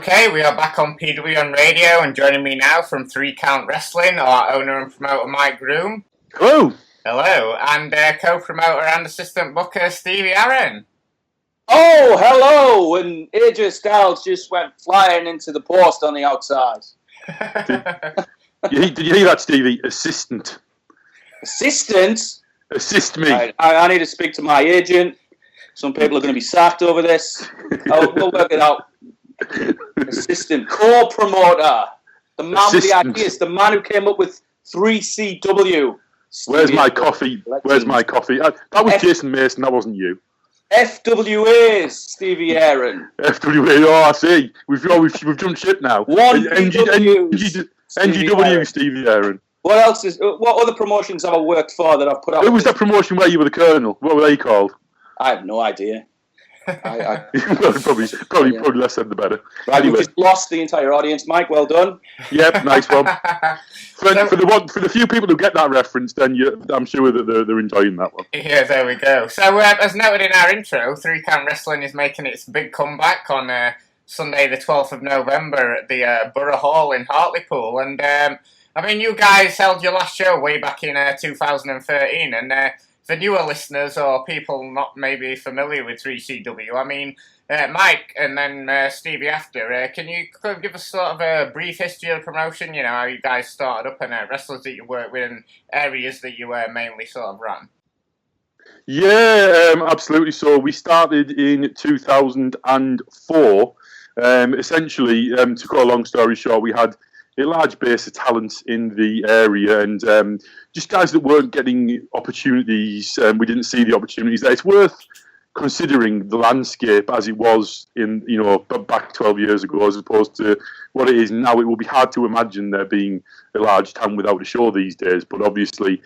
Okay, we are back on PWN Radio, and joining me now from 3 Count Wrestling, our owner and promoter Mike Groom. Hello. Hello, and co-promoter and assistant booker Stevie Aaron. Oh, hello! And AJ Styles just went flying into the post on the outside. Did you hear that, Stevie? Assistant. Assistant? Assist me. Right, I need to speak to my agent. Some people are going to be sacked over this. We'll work it out. Assistant, co-promoter, the man with the ideas, the man who came up with 3CW. Where's my coffee? Where's my coffee? That was Jason Mason, that wasn't you. FWA's Stevie Aaron. FWA, oh, I see. We've jumped ship now. NGW Stevie Aaron. What other promotions have I worked for that I've put out? Who was that promotion where you were the colonel? What were they called? I have no idea. Probably less said the better. Right, anyway. We just lost the entire audience. Mike, well done. Yep, nice one. For the few people who get that reference, then I'm sure that they're enjoying that one. Yeah, there we go. So, as noted in our intro, 3 Count Wrestling is making its big comeback on Sunday, the 12th of November at the Borough Hall in Hartlepool, and I mean, you guys held your last show way back in 2013, and for newer listeners or people not maybe familiar with 3CW, I mean, Mike and then Stevie after, can you give us sort of a brief history of the promotion, you know, how you guys started up and wrestlers that you worked with and areas that you mainly sort of ran? Yeah, absolutely. So we started in 2004. Essentially, to cut a long story short, we had a large base of talents in the area, and just guys that weren't getting opportunities. We didn't see the opportunities there. It's worth considering the landscape as it was in, back 12 years ago, as opposed to what it is now. It will be hard to imagine there being a large town without a show these days. But obviously,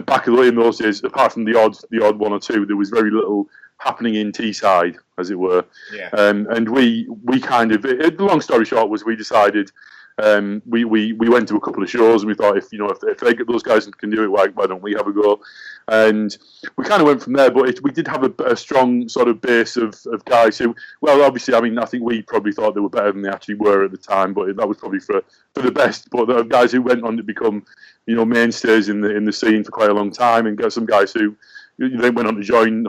back in those days, apart from the odd one or two, there was very little happening in Teesside, as it were. Yeah. And we kind of, the long story short was we decided. We went to a couple of shows and we thought if those guys can do it, why don't we have a go? And we kind of went from there. But we did have a strong sort of base of guys who, well, obviously, I mean, I think we probably thought they were better than they actually were at the time, but that was probably for the best. But there are guys who went on to become, mainstays in the scene for quite a long time, and got some guys who they went on to join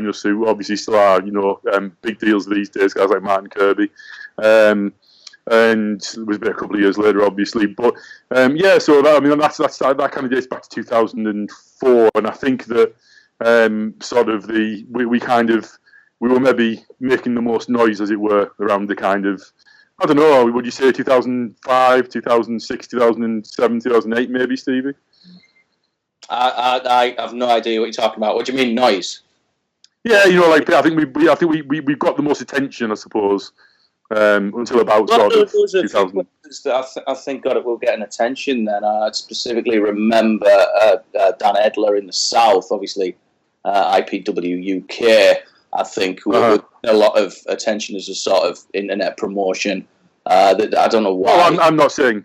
us, who obviously still are, big deals these days. Guys like Martin Kirby. And it was a couple of years later, obviously. But so that kind of dates back to 2004, and I think that we were maybe making the most noise, as it were, around the kind of, I don't know, would you say 2005, 2006, 2007, 2008, maybe, Stevie? I have no idea what you're talking about. What do you mean noise? Yeah, I think we got the most attention, I suppose. Until about sort of 2000. I think God, it will get an attention then. I specifically remember Dan Edler in the South, obviously IPW UK. I think we got a lot of attention as a sort of internet promotion. That I don't know why. Well, I'm not saying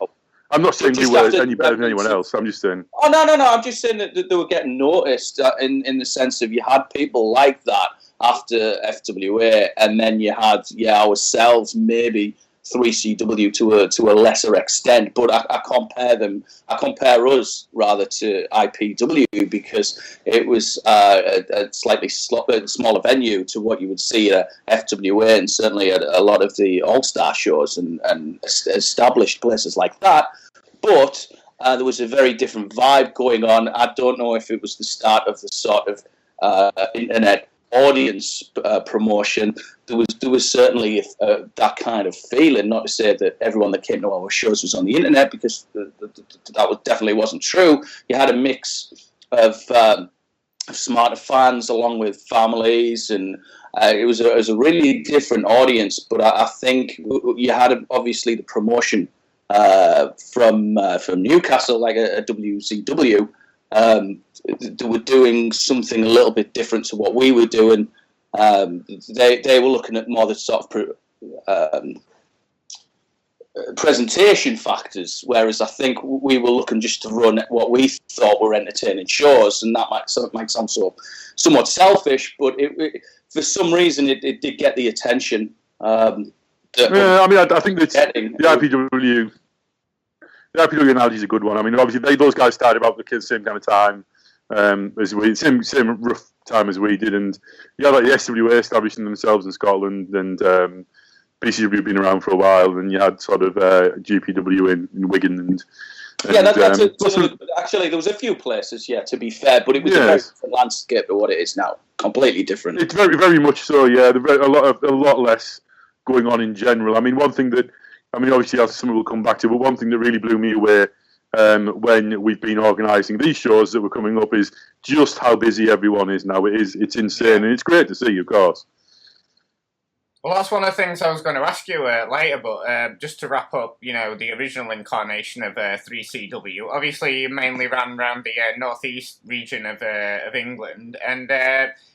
you were any better than anyone else. I'm just saying. Oh no! I'm just saying that they were getting noticed in the sense of you had people like that after FWA, and then you had ourselves, maybe 3CW to a lesser extent, but I compare us rather to IPW because it was a slightly smaller venue to what you would see at FWA, and certainly at a lot of the all-star shows and established places like that. But there was a very different vibe going on. I don't know if it was the start of the sort of internet audience promotion. There was certainly that kind of feeling. Not to say that everyone that came to our shows was on the internet, because that definitely wasn't true. You had a mix of smarter fans along with families, and it was a really different audience. But I think you had obviously the promotion from Newcastle, like a WCW. They were doing something a little bit different to what we were doing. They were looking at more the sort of presentation factors, whereas I think we were looking just to run what we thought were entertaining shows, and that might sound somewhat selfish, but for some reason it did get the attention. Yeah, I mean, I think that the IPW analogy is a good one. I mean, obviously, those guys started about the same kind of time as we, same rough time as we did, and like the SWA establishing themselves in Scotland, and BCW been around for a while, and you had sort of GPW in Wigan, and actually there was a few places, to be fair, but it was a very different landscape to what it is now, completely different. It's very, very much so. Yeah, a lot less going on in general. I mean, one thing that, obviously, as some will come back to, but one thing that really blew me away when we've been organising these shows that were coming up is just how busy everyone is now. It's insane, and it's great to see, of course. Well, that's one of the things I was going to ask you later, but just to wrap up, the original incarnation of 3CW, obviously you mainly ran around the northeast region of England, and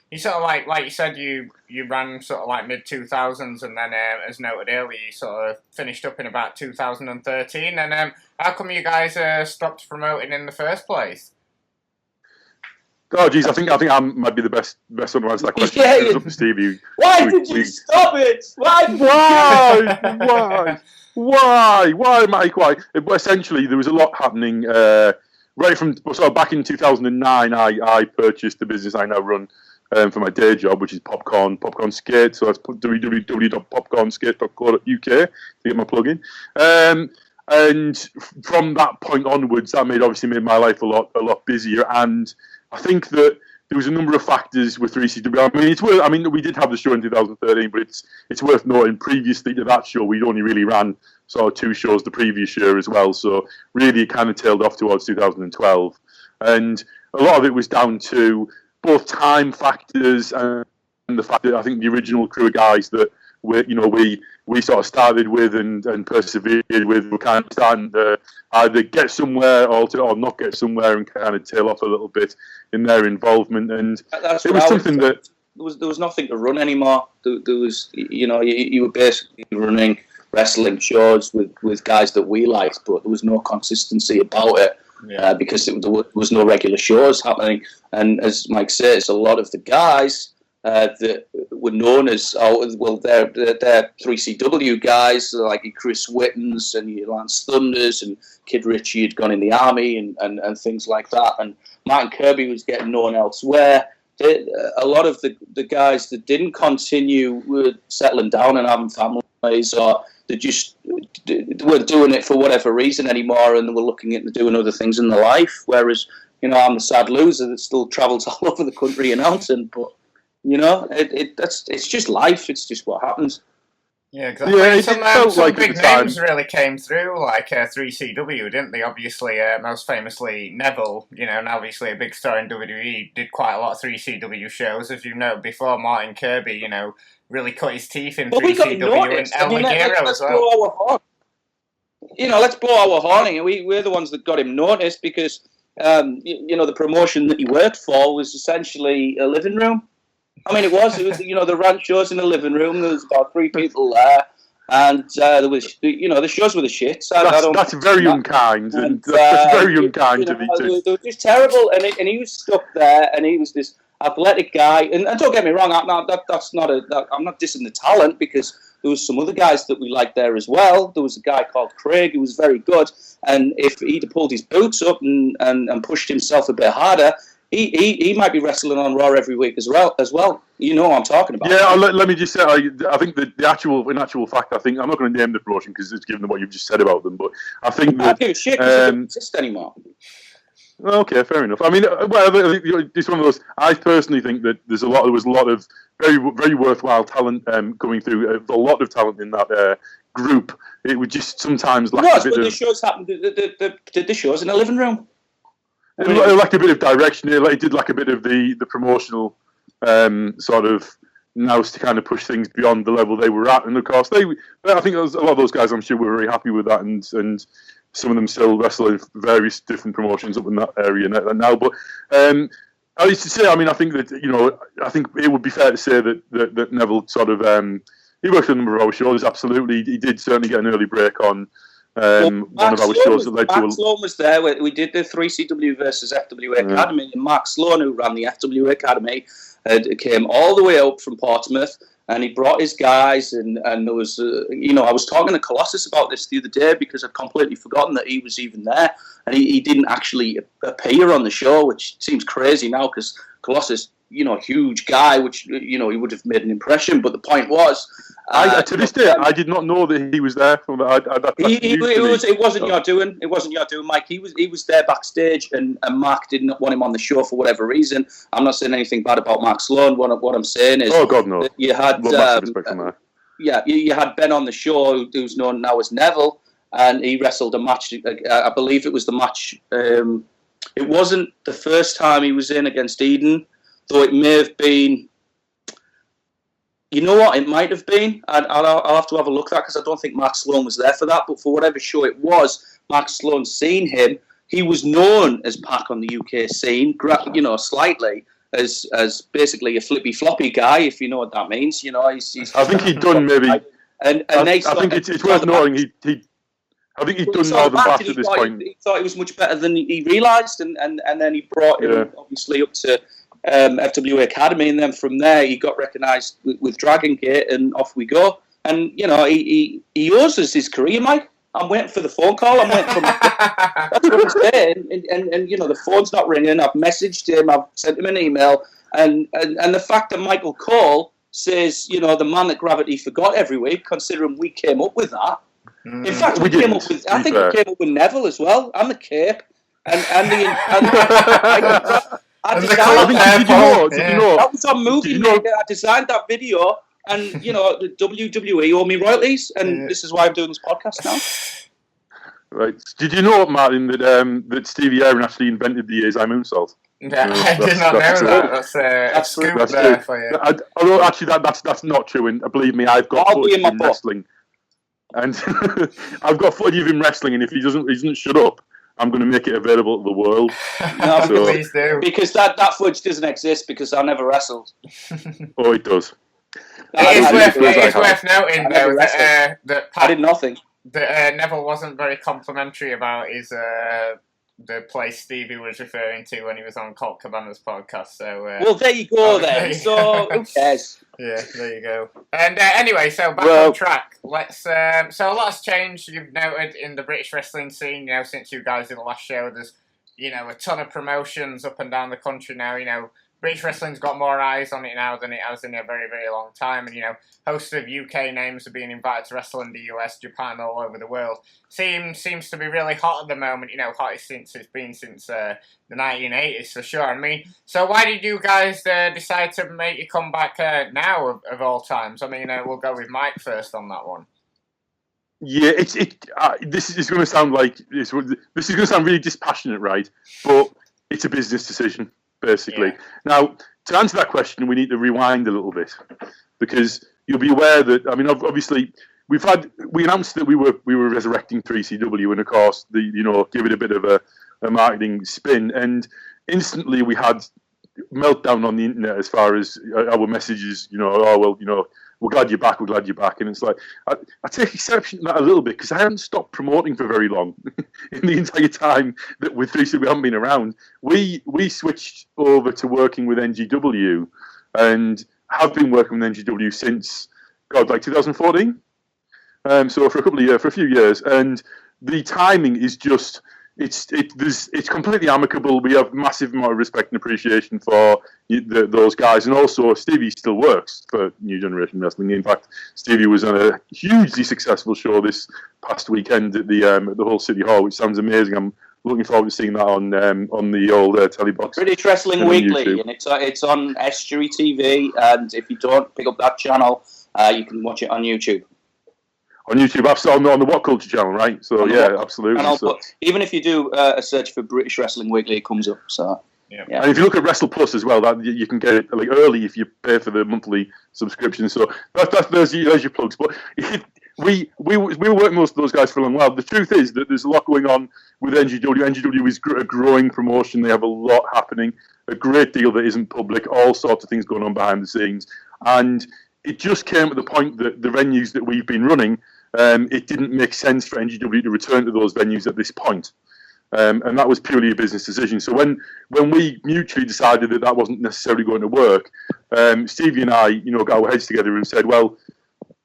you sort of like you said, you ran sort of like mid-2000s, and then, as noted earlier, you sort of finished up in about 2013, and how come you guys stopped promoting in the first place? Oh, geez, I think I might be the best one to answer that question. Yeah, up to Stevie. Why did you stop it? Why, Mike? Why? Essentially, there was a lot happening. Right from back in 2009, I purchased the business I now run for my day job, which is Popcorn Skate. So that's www.popcornskate.co.uk to get my plug in. And from that point onwards, that obviously made my life a lot busier. And I think that there was a number of factors with 3CW. We did have the show in 2013, but it's worth noting previously to that show, we'd only really ran sort of 2 shows the previous year as well. So really, it kind of tailed off towards 2012, and a lot of it was down to both time factors and the fact that I think the original crew of guys that we sort of started with and persevered with were kind of starting to either get somewhere or not get somewhere and kind of tail off a little bit in their involvement. And it was something that there was nothing to run anymore. There was, you were basically running wrestling shows with guys that we liked, but there was no consistency about it. Yeah. Because there was no regular shows happening. And as Mike says, a lot of the guys that were known as, they're 3CW guys, like Chris Wittens and Lance Thunders, and Kid Richie had gone in the army and things like that. And Martin Kirby was getting known elsewhere. A lot of the guys that didn't continue were settling down and having families, or they just weren't doing it for whatever reason anymore, and they were looking at doing other things in their life. Whereas, I'm the sad loser that still travels all over the country announcing, but it's just life. It's just what happens. Yeah, exactly. Yeah, some big names really came through, like 3CW, didn't they? Obviously, most famously Neville, and obviously a big star in WWE, did quite a lot of 3CW shows. As you know, before Martin Kirby, really cut his teeth in 3CW, and El Ligero as well. Let's blow our horn, and we're the ones that got him noticed because, the promotion that he worked for was essentially a living room. It was the ranch shows in the living room. There was about 3 people there, and there was, the shows were the shits. That's very unkind. And that's very unkind to me too. They were just terrible, and he was stuck there, and he was this athletic guy. And don't get me wrong, I'm not dissing the talent, because there was some other guys that we liked there as well. There was a guy called Craig who was very good, and if he'd pulled his boots up and pushed himself a bit harder, He might be wrestling on Raw every week as well. You know what I'm talking about. Yeah, let me just say, I think that in actual fact, I think, I'm not going to name the promotion because it's given what you've just said about them, but I think that... I don't give a shit because it doesn't exist anymore. Okay, fair enough. It's one of those... I personally think that there was a lot of very, very worthwhile talent coming through, a lot of talent in that group. It would just sometimes lack a bit of... the shows happened, the shows in a living room. It lacked a bit of direction. It did lack a bit of the promotional sort of nous to kind of push things beyond the level they were at. And of course, I think a lot of those guys, I'm sure, were very happy with that, and some of them still wrestle in various different promotions up in that area now. But I used to say, I think that I think it would be fair to say that Neville sort of he worked on a number of our shows. Absolutely, he did certainly get an early break on. One of our shows that led to... Mark Sloan was there. We did the 3CW versus FWA Academy, and Mark Sloan, who ran the FWA Academy, came all the way up from Portsmouth And he brought his guys, and there was, I was talking to Colossus about this the other day because I'd completely forgotten that he was even there, and he didn't actually appear on the show, which seems crazy now because Colossus, huge guy, which he would have made an impression. But the point was, to this day, I did not know that he was there. It wasn't your doing. It wasn't your doing, Mike. He was there backstage, and Mark did not want him on the show for whatever reason. I'm not saying anything bad about Mark Sloan. What I'm saying is, oh God, no. You had you had Ben on the show, who's known now as Neville, and he wrestled a match. I believe it was the match. It wasn't the first time he was in against Eden, though it may have been. You know what? It might have been. I'll have to have a look at that because I don't think Mark Sloan was there for that. But for whatever show it was, Mark Sloan seen him. He was known as Pac on the UK scene, slightly as basically a flippy floppy guy, if you know what that means. He's I think he'd done maybe. And I think it's worth noting I think he'd done more than Pac at this point. He thought he was much better than he realised, and then he brought him obviously up to FWA Academy, and then from there he got recognised with Dragon Gate, and off we go. And he owes us his career, Mike. I'm waiting for the phone call. I'm waiting for that's what I'm saying. And the phone's not ringing. I've messaged him. I've sent him an email. And the fact that Michael Cole says, the man that Gravity forgot every week, considering we came up with that. In fact, we came up with. I think we came up with Neville as well, and the Cape, and the. I designed that was on Movie Maker. I designed that video. And, the WWE owe me royalties, and this is why I'm doing this podcast now. Right. Did you know, Martin, that Stevie Aaron actually invented the Azai moonsault? Yeah, I did not know that. That's a scoop there for you. Although, actually, that's not true, and believe me, I've got footage of him wrestling. And I've got footage of him wrestling, and if he doesn't shut up, I'm going to make it available to the world. No, please do. Because that footage doesn't exist, because I never wrestled. Oh, it does. It is worth noting, though, that I did nothing. That Neville wasn't very complimentary about his the place Stevie was referring to when he was on Colt Cabana's podcast. So, well, there you go, then. So, who cares? Yeah, there you go. And anyway, so back on track. Let's. So a lot's changed. You've noted in the British wrestling scene, since you guys did the last show. There's, a ton of promotions up and down the country now. British wrestling's got more eyes on it now than it has in a very, very long time. And, hosts of UK names are being invited to wrestle in the US, Japan, all over the world. Seems to be really hot at the moment, hottest since it's been since the 1980s, for sure. I mean, so why did you guys decide to make your comeback now, of all times? I mean, we'll go with Mike first on that one. Yeah, this is going to sound like, this is going to sound really dispassionate, right? But it's a business decision. Basically. Yeah. Now, to answer that question, we need to rewind a little bit, because you'll be aware that, obviously, we announced that we were resurrecting 3CW, and of course, give it a bit of a marketing spin, and instantly we had meltdown on the internet as far as our messages. We're glad you're back. And it's like, I take exception to that a little bit, because I haven't stopped promoting for very long. In the entire time that with 3CW we haven't been around, we switched over to working with NGW, and have been working with NGW since 2014. So for a few years, and the timing is just. It's completely amicable. We have massive amount of respect and appreciation for those guys, and also Stevie still works for New Generation Wrestling. In fact, Stevie was on a hugely successful show this past weekend at the Hull City Hall, which sounds amazing. I'm looking forward to seeing that on the old telly box. British Wrestling Weekly, and it's on Estuary TV. And if you don't pick up that channel, you can watch it on YouTube. On YouTube, absolutely, on the What Culture channel, right? So yeah, absolutely. Even if you do a search for British Wrestling Weekly, it comes up. So yeah. And if you look at Wrestle Plus as well, that you can get it early if you pay for the monthly subscription. So there's your plugs. But we were working most of those guys for a long while. The truth is that there's a lot going on with NGW. NGW is a growing promotion. They have a lot happening, a great deal that isn't public, all sorts of things going on behind the scenes, and it just came at the point that the venues that we've been running, it didn't make sense for NGW to return to those venues at this point. And that was purely a business decision. So when we mutually decided that wasn't necessarily going to work, Stevie and I, got our heads together and said, well,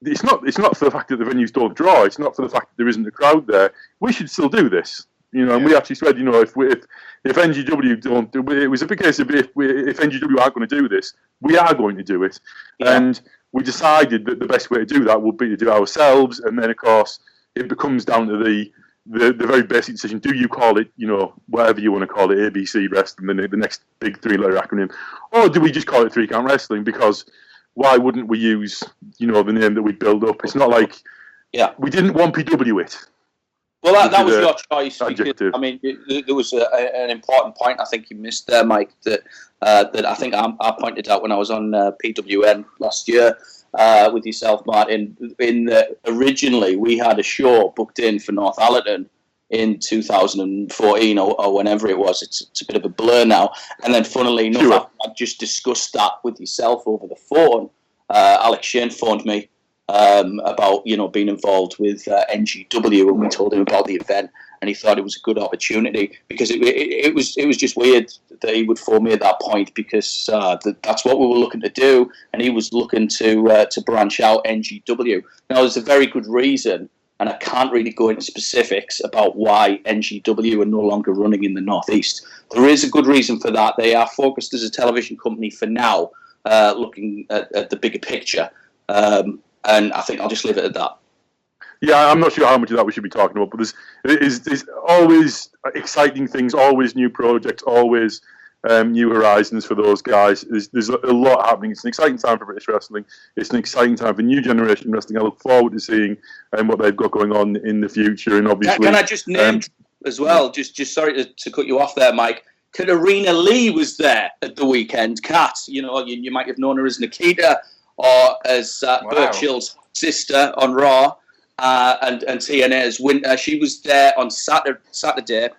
it's not for the fact that the venues don't draw. It's not for the fact that there isn't a crowd there. We should still do this. And we actually said, if NGW don't do it, was a big case of if NGW aren't going to do this, we are going to do it. Yeah. And we decided that the best way to do that would be to do it ourselves. And then, of course, it becomes down to the very basic decision: do you call it, whatever you want to call it, ABC Wrestling, the next big 3-letter acronym, or do we just call it 3 Count Wrestling? Because why wouldn't we use, the name that we build up? It's not like we didn't 1PW it. Well, that was your choice. Because, I mean, there was an important point I think you missed there, Mike, that I think I pointed out when I was on PWN last year with yourself, Martin. Originally, we had a show booked in for Northallerton in 2014 or whenever it was. It's a bit of a blur now. And then, funnily enough, I just discussed that with yourself over the phone. Alex Shane phoned me about being involved with NGW, and we told him about the event, and he thought it was a good opportunity because it was just weird that he would phone me at that point because that's what we were looking to do, and he was looking to branch out NGW. Now there's a very good reason, and I can't really go into specifics about why NGW are no longer running in the Northeast. There is a good reason for that. They are focused as a television company for now, looking at the bigger picture. And I think I'll just leave it at that. Yeah, I'm not sure how much of that we should be talking about, but there's always exciting things, always new projects, always new horizons for those guys. There's a lot happening. It's an exciting time for British wrestling. It's an exciting time for new generation wrestling. I look forward to seeing what they've got going on in the future. And obviously, can I just name as well? Just sorry to cut you off there, Mike. Katarina Lee was there at the weekend. Kat, you might have known her as Nikita, or as Burchill's sister on Raw, and TNA's Winter. She was there on Saturday,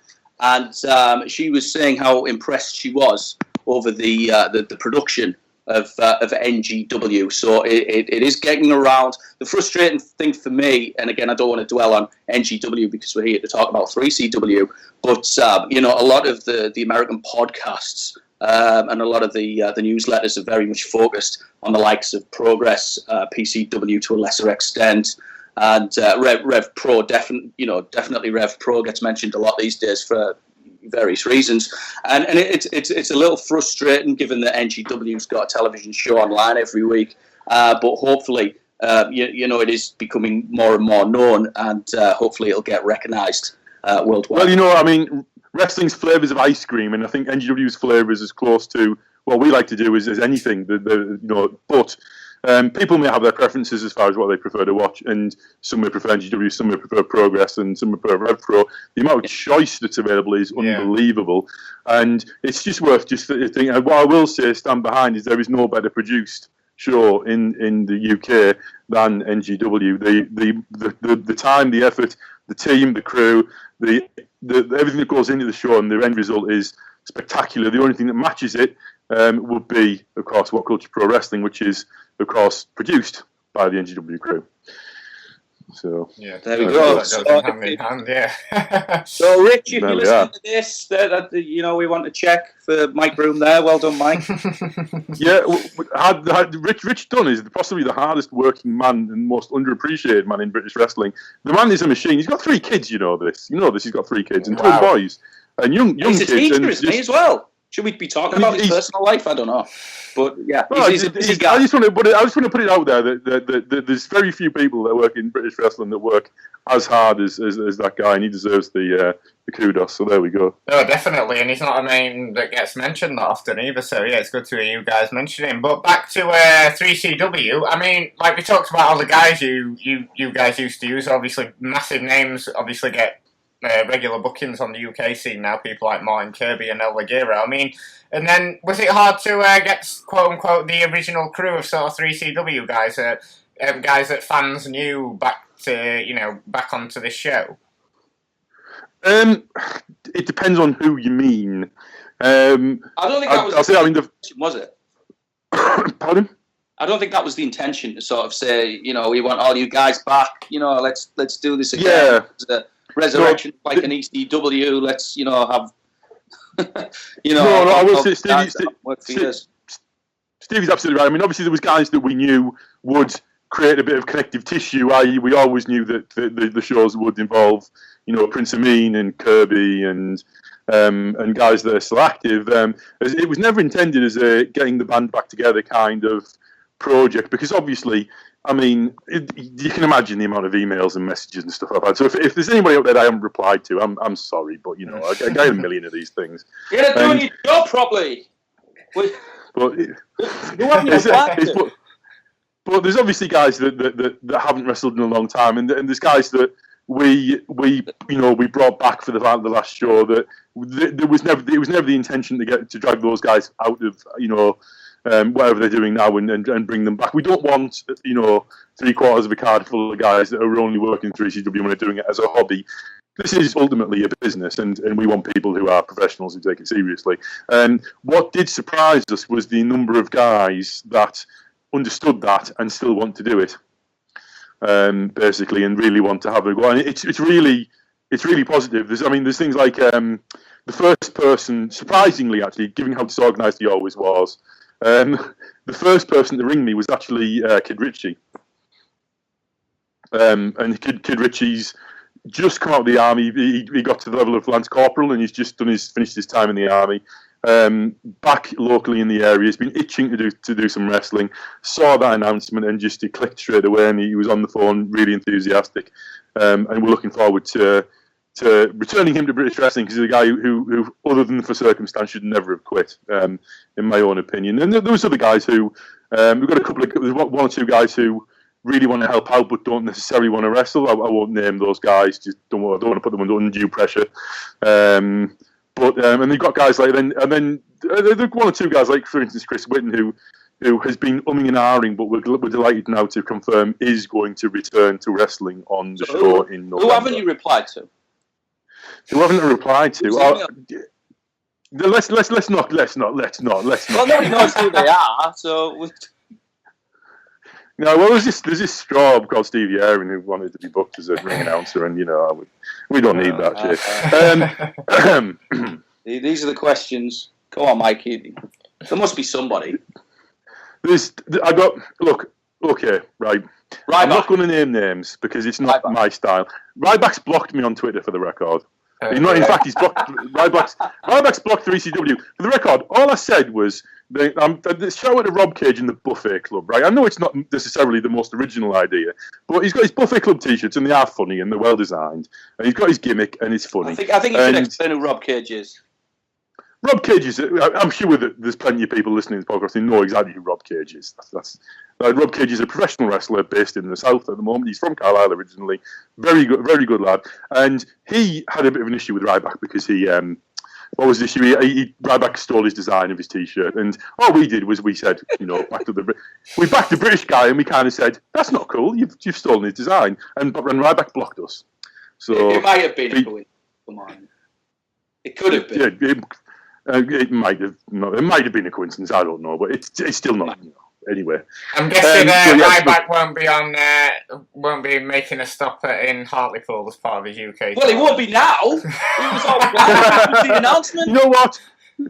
and she was saying how impressed she was over the production of NGW. So it is getting around. The frustrating thing for me, and again, I don't want to dwell on NGW because we're here to talk about 3CW, but a lot of the American podcasts and a lot of the newsletters are very much focused on the likes of Progress, PCW to a lesser extent, and Rev Pro. Definitely Rev Pro gets mentioned a lot these days for various reasons, and it's a little frustrating given that NGW's got a television show online every week, but hopefully it is becoming more and more known, and hopefully it'll get recognised worldwide. Well, wrestling's flavours of ice cream, and I think NGW's flavour is as close to what we like to do as anything. But people may have their preferences as far as what they prefer to watch, and some may prefer NGW, some may prefer Progress, and some may prefer Rev Pro. The amount of choice that's available is unbelievable, and it's just worth just thinking. What I will say, stand behind, is there is no better produced show in the UK than NGW. The time, the effort, the team, the crew, everything that goes into the show, and the end result is spectacular. The only thing that matches it would be, of course, What Culture Pro Wrestling, which is, of course, produced by the NGW crew. So there we go. Hand in hand, yeah. So, Rich, if you listen to this, we want to check for Mike Broom there. Well done, Mike. Yeah, Rich Dunn is possibly the hardest working man and most underappreciated man in British wrestling. The man is a machine. He's got 3 kids. You know this. He's got 3 kids and 2 boys and young he's kids. He's a teacher, isn't he, as well? Should we be talking about his personal life? I don't know, but yeah, he's a busy guy. I just want to put it out there that there's very few people that work in British wrestling that work as hard as that guy, and he deserves the kudos. So there we go. No, definitely, and he's not a name that gets mentioned that often either. So yeah, it's good to hear you guys mention him. But back to 3CW. I mean, like we talked about all the guys you guys used to use. Obviously, massive names. Obviously, get regular bookings on the UK scene now, people like Martin Kirby and El Ligero. I mean, and then was it hard to get quote unquote the original crew of sort of 3CW guys, guys that fans knew back onto this show? It depends on who you mean. I don't think that was it? Pardon? I don't think that was the intention to sort of say, we want all you guys back. Let's do this again. Yeah. Resurrection, like an ECW. Let's have. No, I will say Stevie's absolutely right. I mean, obviously there was guys that we knew would create a bit of connective tissue. I.e., we always knew that the shows would involve, Prince Amin and Kirby and guys that are still active. It was never intended as a getting the band back together kind of project, because obviously, I mean, you can imagine the amount of emails and messages and stuff I've had. So if there's anybody out there that I haven't replied to, I'm sorry, but I get a million of these things. You're not doing your job properly. But there's obviously guys that haven't wrestled in a long time, and there's guys that we brought back for the last show that it was never the intention to drag those guys out of whatever they're doing now and bring them back. We don't want 3/4 of a card full of guys that are only working through ECW when they're doing it as a hobby. This is ultimately a business, and we want people who are professionals who take it seriously. And what did surprise us was the number of guys that understood that and still want to do it, basically, and really want to have a go. And it's really positive. There's things like the first person, surprisingly, actually, given how disorganised he always was, the first person to ring me was actually Kid Richie. And Kid Richie's just come out of the army. He got to the level of Lance Corporal, and he's just finished his time in the army. Back locally in the area, he's been itching to do some wrestling. Saw that announcement and just it clicked straight away. And he was on the phone, really enthusiastic. And we're looking forward to returning him to British wrestling, because he's a guy who, other than for circumstance, should never have quit, in my own opinion. And there was other guys who we've got there's one or two guys who really want to help out but don't necessarily want to wrestle. I won't name those guys. Just don't want to put them under undue pressure. And they've got guys like then one or two guys like, for instance, Chris Whitten, who has been umming and ahhing, but we're delighted now to confirm is going to return to wrestling on the show in November. Who haven't you replied to? Who haven't I replied to? Let's not. Well, nobody knows who they are, so. No, well, there's this straw called Stevie Aaron who wanted to be booked as a ring announcer, and we don't need that shit. These are the questions. Go on, Mike. There must be somebody. Okay, right. I'm not going to name names because it's not my style. Ryback's blocked me on Twitter, for the record. In fact, he's blocked. Ryback's blocked the ECW. For the record, all I said was the show at the Rob Cage in the Buffet Club, right? I know it's not necessarily the most original idea, but he's got his Buffet Club T-shirts and they are funny and they're well designed, and he's got his gimmick and it's funny. I think you should explain who Rob Cage is. Rob Cage is. I'm sure that there's plenty of people listening to the podcast who know exactly who Rob Cage is. Rob Cage is a professional wrestler based in the South at the moment. He's from Carlisle originally. Very good lad. And he had a bit of an issue with Ryback because he. What was the issue? Ryback stole his design of his T-shirt, and all we did was we said, we backed the British guy, and we kind of said, "That's not cool. You've stolen his design," and Ryback blocked us. So it might have been a coincidence. Come on, it could have been. Yeah, it might have. No, it might have been a coincidence. I don't know, but it's still not. Anyway, I'm guessing Ryback won't be making a stop in Hartlepool as part of his UK. Well, he won't be now. He was all planned with the announcement. You know what?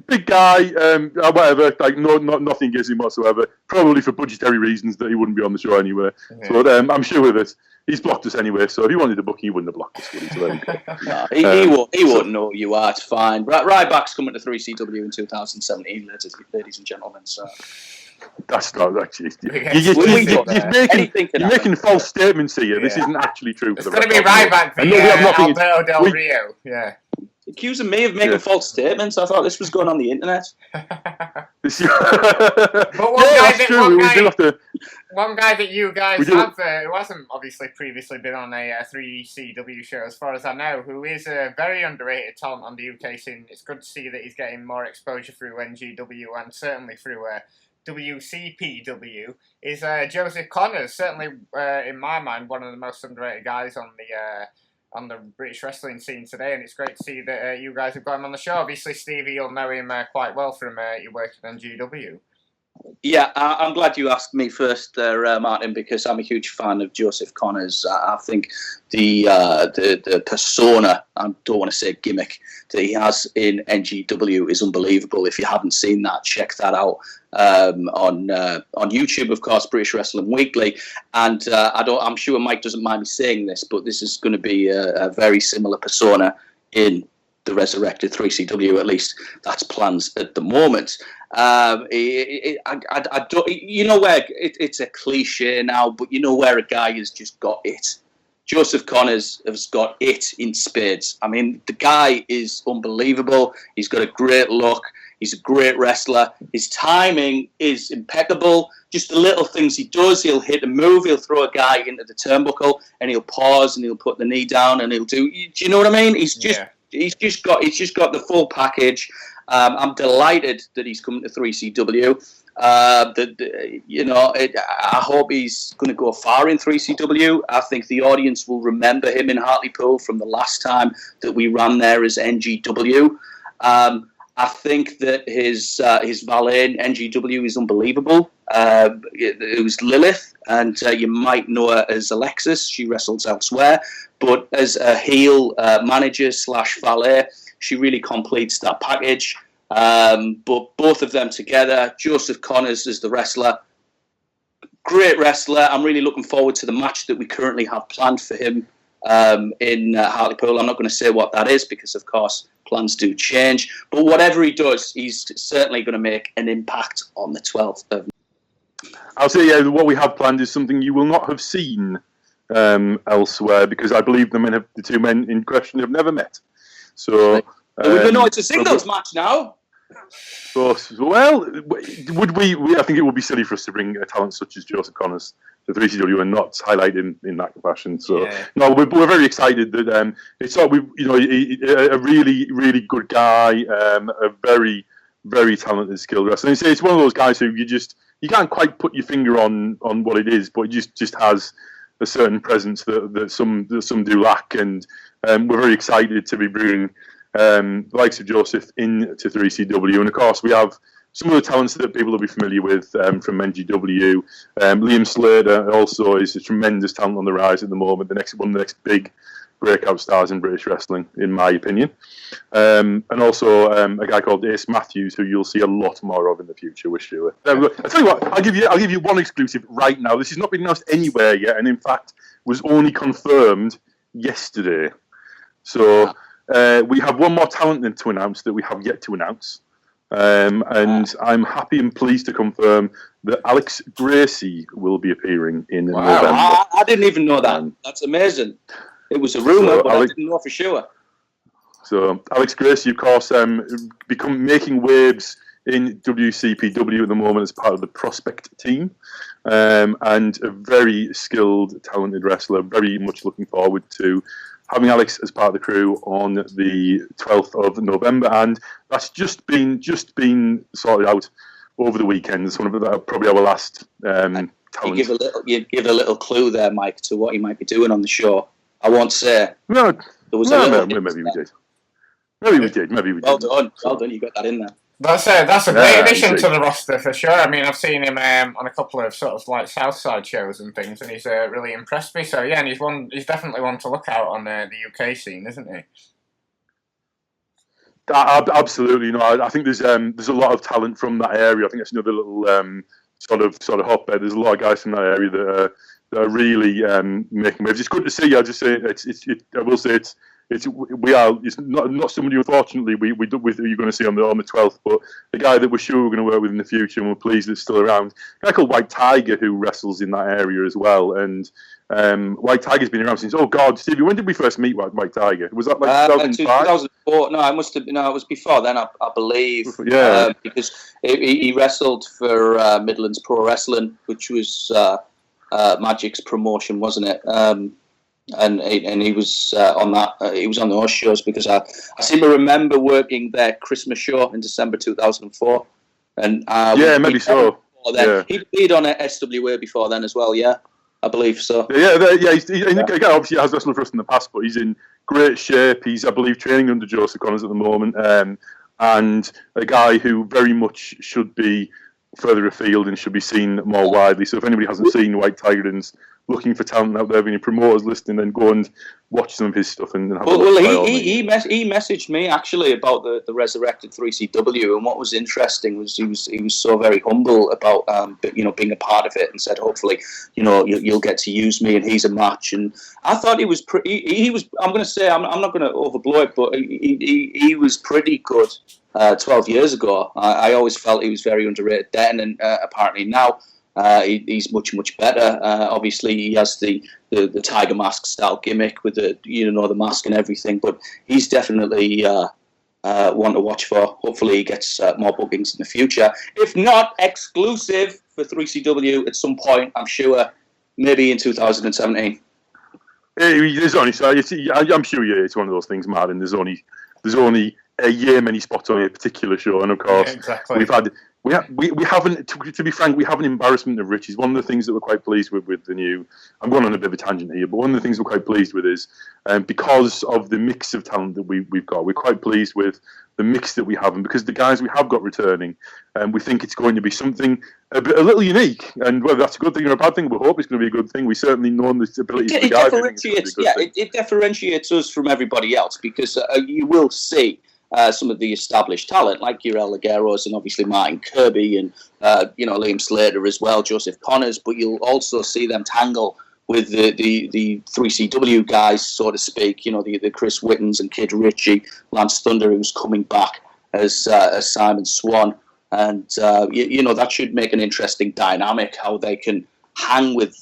Big guy, whatever. Like nothing against him whatsoever. Probably for budgetary reasons that he wouldn't be on the show anyway. Yeah. But I'm sure with it. He's blocked us anyway, so if he wanted to book, he wouldn't have blocked us. No, he won't know who you are. It's fine. Ryback's coming to 3CW in 2017, ladies and gentlemen. So. That's not actually. You're making false statements here. Yeah. This isn't actually true. It's going to be Ryback v. Alberto Del Rio. Yeah. Accusing me of making false statements. I thought this was going on the internet. One guy that you guys have, who hasn't obviously previously been on a 3CW show, as far as I know, who is a very underrated talent on the UK scene. It's good to see that he's getting more exposure through NGW and certainly through WCPW, is Joseph Connors. Certainly, in my mind, one of the most underrated guys on the British wrestling scene today, and it's great to see that you guys have got him on the show. Obviously, Stevie, you'll know him quite well from your work at NGW. Yeah, I'm glad you asked me first, Martin, because I'm a huge fan of Joseph Connors. I think the persona, I don't want to say gimmick, that he has in NGW is unbelievable. If you haven't seen that, check that out on YouTube, of course, British Wrestling Weekly. And I'm sure Mike doesn't mind me saying this, but this is going to be a very similar persona in the resurrected 3CW. At least that's plans at the moment. I don't, you know where it's a cliche now, but you know where a guy has just got it. Joseph Connors has got it in spades. I mean, the guy is unbelievable. He's got a great look. He's a great wrestler. His timing is impeccable. Just the little things he does. He'll hit a move. He'll throw a guy into the turnbuckle, and he'll pause, and he'll put the knee down, and he'll do. Do you know what I mean? He's just got the full package. I'm delighted that he's coming to 3CW. I hope he's going to go far in 3CW. I think the audience will remember him in Hartlepool from the last time that we ran there as NGW. I think that his valet in NGW is unbelievable. It was Lilith, and you might know her as Alexis. She wrestles elsewhere. But as a heel manager / valet, she really completes that package. But both of them together, Joseph Connors as the wrestler, great wrestler. I'm really looking forward to the match that we currently have planned for him in Hartlepool. I'm not going to say what that is because, of course, plans do change. But whatever he does, he's certainly going to make an impact on the 12th of. I'll say, what we have planned is something you will not have seen elsewhere, because I believe the two men in question have never met. So we know it's a singles match now. Well, would we? I think it would be silly for us to bring a talent such as Joseph Connors to 3CW and not highlight him in that fashion. So no, we're very excited that it's a really, really good guy, a very, very talented, skilled wrestler. And it's one of those guys who you can't quite put your finger on what it is, but it just has a certain presence that some do lack, and we're very excited to be bringing the likes of Joseph into 3CW. And of course, we have some of the talents that people will be familiar with from NGW. Liam Slater also is a tremendous talent on the rise at the moment. One of the next big breakout stars in British wrestling, in my opinion. And also a guy called Ace Matthews, who you'll see a lot more of in the future, we're sure. I'll tell you what, I'll give you one exclusive right now. This has not been announced anywhere yet, and in fact was only confirmed yesterday. So we have one more talent to announce that we have yet to announce. And I'm happy and pleased to confirm that Alex Gracie will be appearing in November. I didn't even know that. That's amazing. It was a rumour, but I didn't know for sure. So Alex Gracie, of course, making waves in WCPW at the moment as part of the Prospect team, and a very skilled, talented wrestler. Very much looking forward to having Alex as part of the crew on the 12th of November, and that's just been sorted out over the weekend. It's one of probably our last talent. You give a little clue there, Mike, to what he might be doing on the show. I won't say. No, there was maybe we did. Maybe we did. Well done. You got that in there. That's a great addition to the roster for sure. I mean, I've seen him on a couple of sort of like Southside shows and things, and he's really impressed me. So yeah, and he's definitely one to look out on the UK scene, isn't he? Absolutely, I think there's a lot of talent from that area. I think that's another little sort of hotbed. There's a lot of guys from that area that are really making waves. It's good to see. I just say I will say it's not somebody, unfortunately, you're going to see on the 12th, but the guy that we're sure we're going to work with in the future, and we're pleased it's still around. A guy called White Tiger, who wrestles in that area as well, and White Tiger's been around since. Oh God, Stevie, when did we first meet White Tiger? Was that like 2005? 2004? No, it must have been. No, it was before then, I believe. Yeah, because he wrestled for Midlands Pro Wrestling, which was Magic's promotion, wasn't it? And he was on that. He was on those shows because I seem to remember working their Christmas show in December 2004. And maybe so. Yeah. He'd been on SWA before then as well. Yeah, I believe so. Yeah. Again, obviously has wrestled for us in the past, but he's in great shape. He's, I believe, training under Joseph Connors at the moment, and a guy who very much should be further afield and should be seen more widely. So if anybody hasn't seen White Tiger and's looking for talent out there, any promoters listening, then go and watch some of his stuff and have a look. Well, he messaged me actually about the resurrected 3CW, and what was interesting was he was so very humble about being a part of it, and said hopefully you'll get to use me, and he's a match. And I thought he was pretty. He was. I'm going to say I'm not going to overblow it, but he was pretty good 12 years ago. I always felt he was very underrated then, and apparently now. He's much better. Obviously, he has the Tiger Mask style gimmick with the mask and everything. But he's definitely one to watch for. Hopefully, he gets more bookings in the future. If not exclusive for 3CW at some point, I'm sure maybe in 2017. There's only I'm sure it's one of those things, Martin. There's only a year many spots on a particular show, and of course exactly. We haven't, to be frank, we have an embarrassment of riches. One of the things that we're quite pleased with the new, I'm going on a bit of a tangent here, but one of the things we're quite pleased with is because of the mix of talent that we've got, we're quite pleased with the mix that we have, and because the guys we have got returning, we think it's going to be something a little unique, and whether that's a good thing or a bad thing, we hope it's going to be a good thing. We certainly know the ability of the guys. It differentiates us from everybody else, because you will see some of the established talent, like your El Lagueros and obviously Martin Kirby and Liam Slater as well, Joseph Connors, but you'll also see them tangle with the 3CW guys, so to speak, the Chris Wittens and Kid Ritchie, Lance Thunder, who's coming back as Simon Swan, and that should make an interesting dynamic, how they can hang with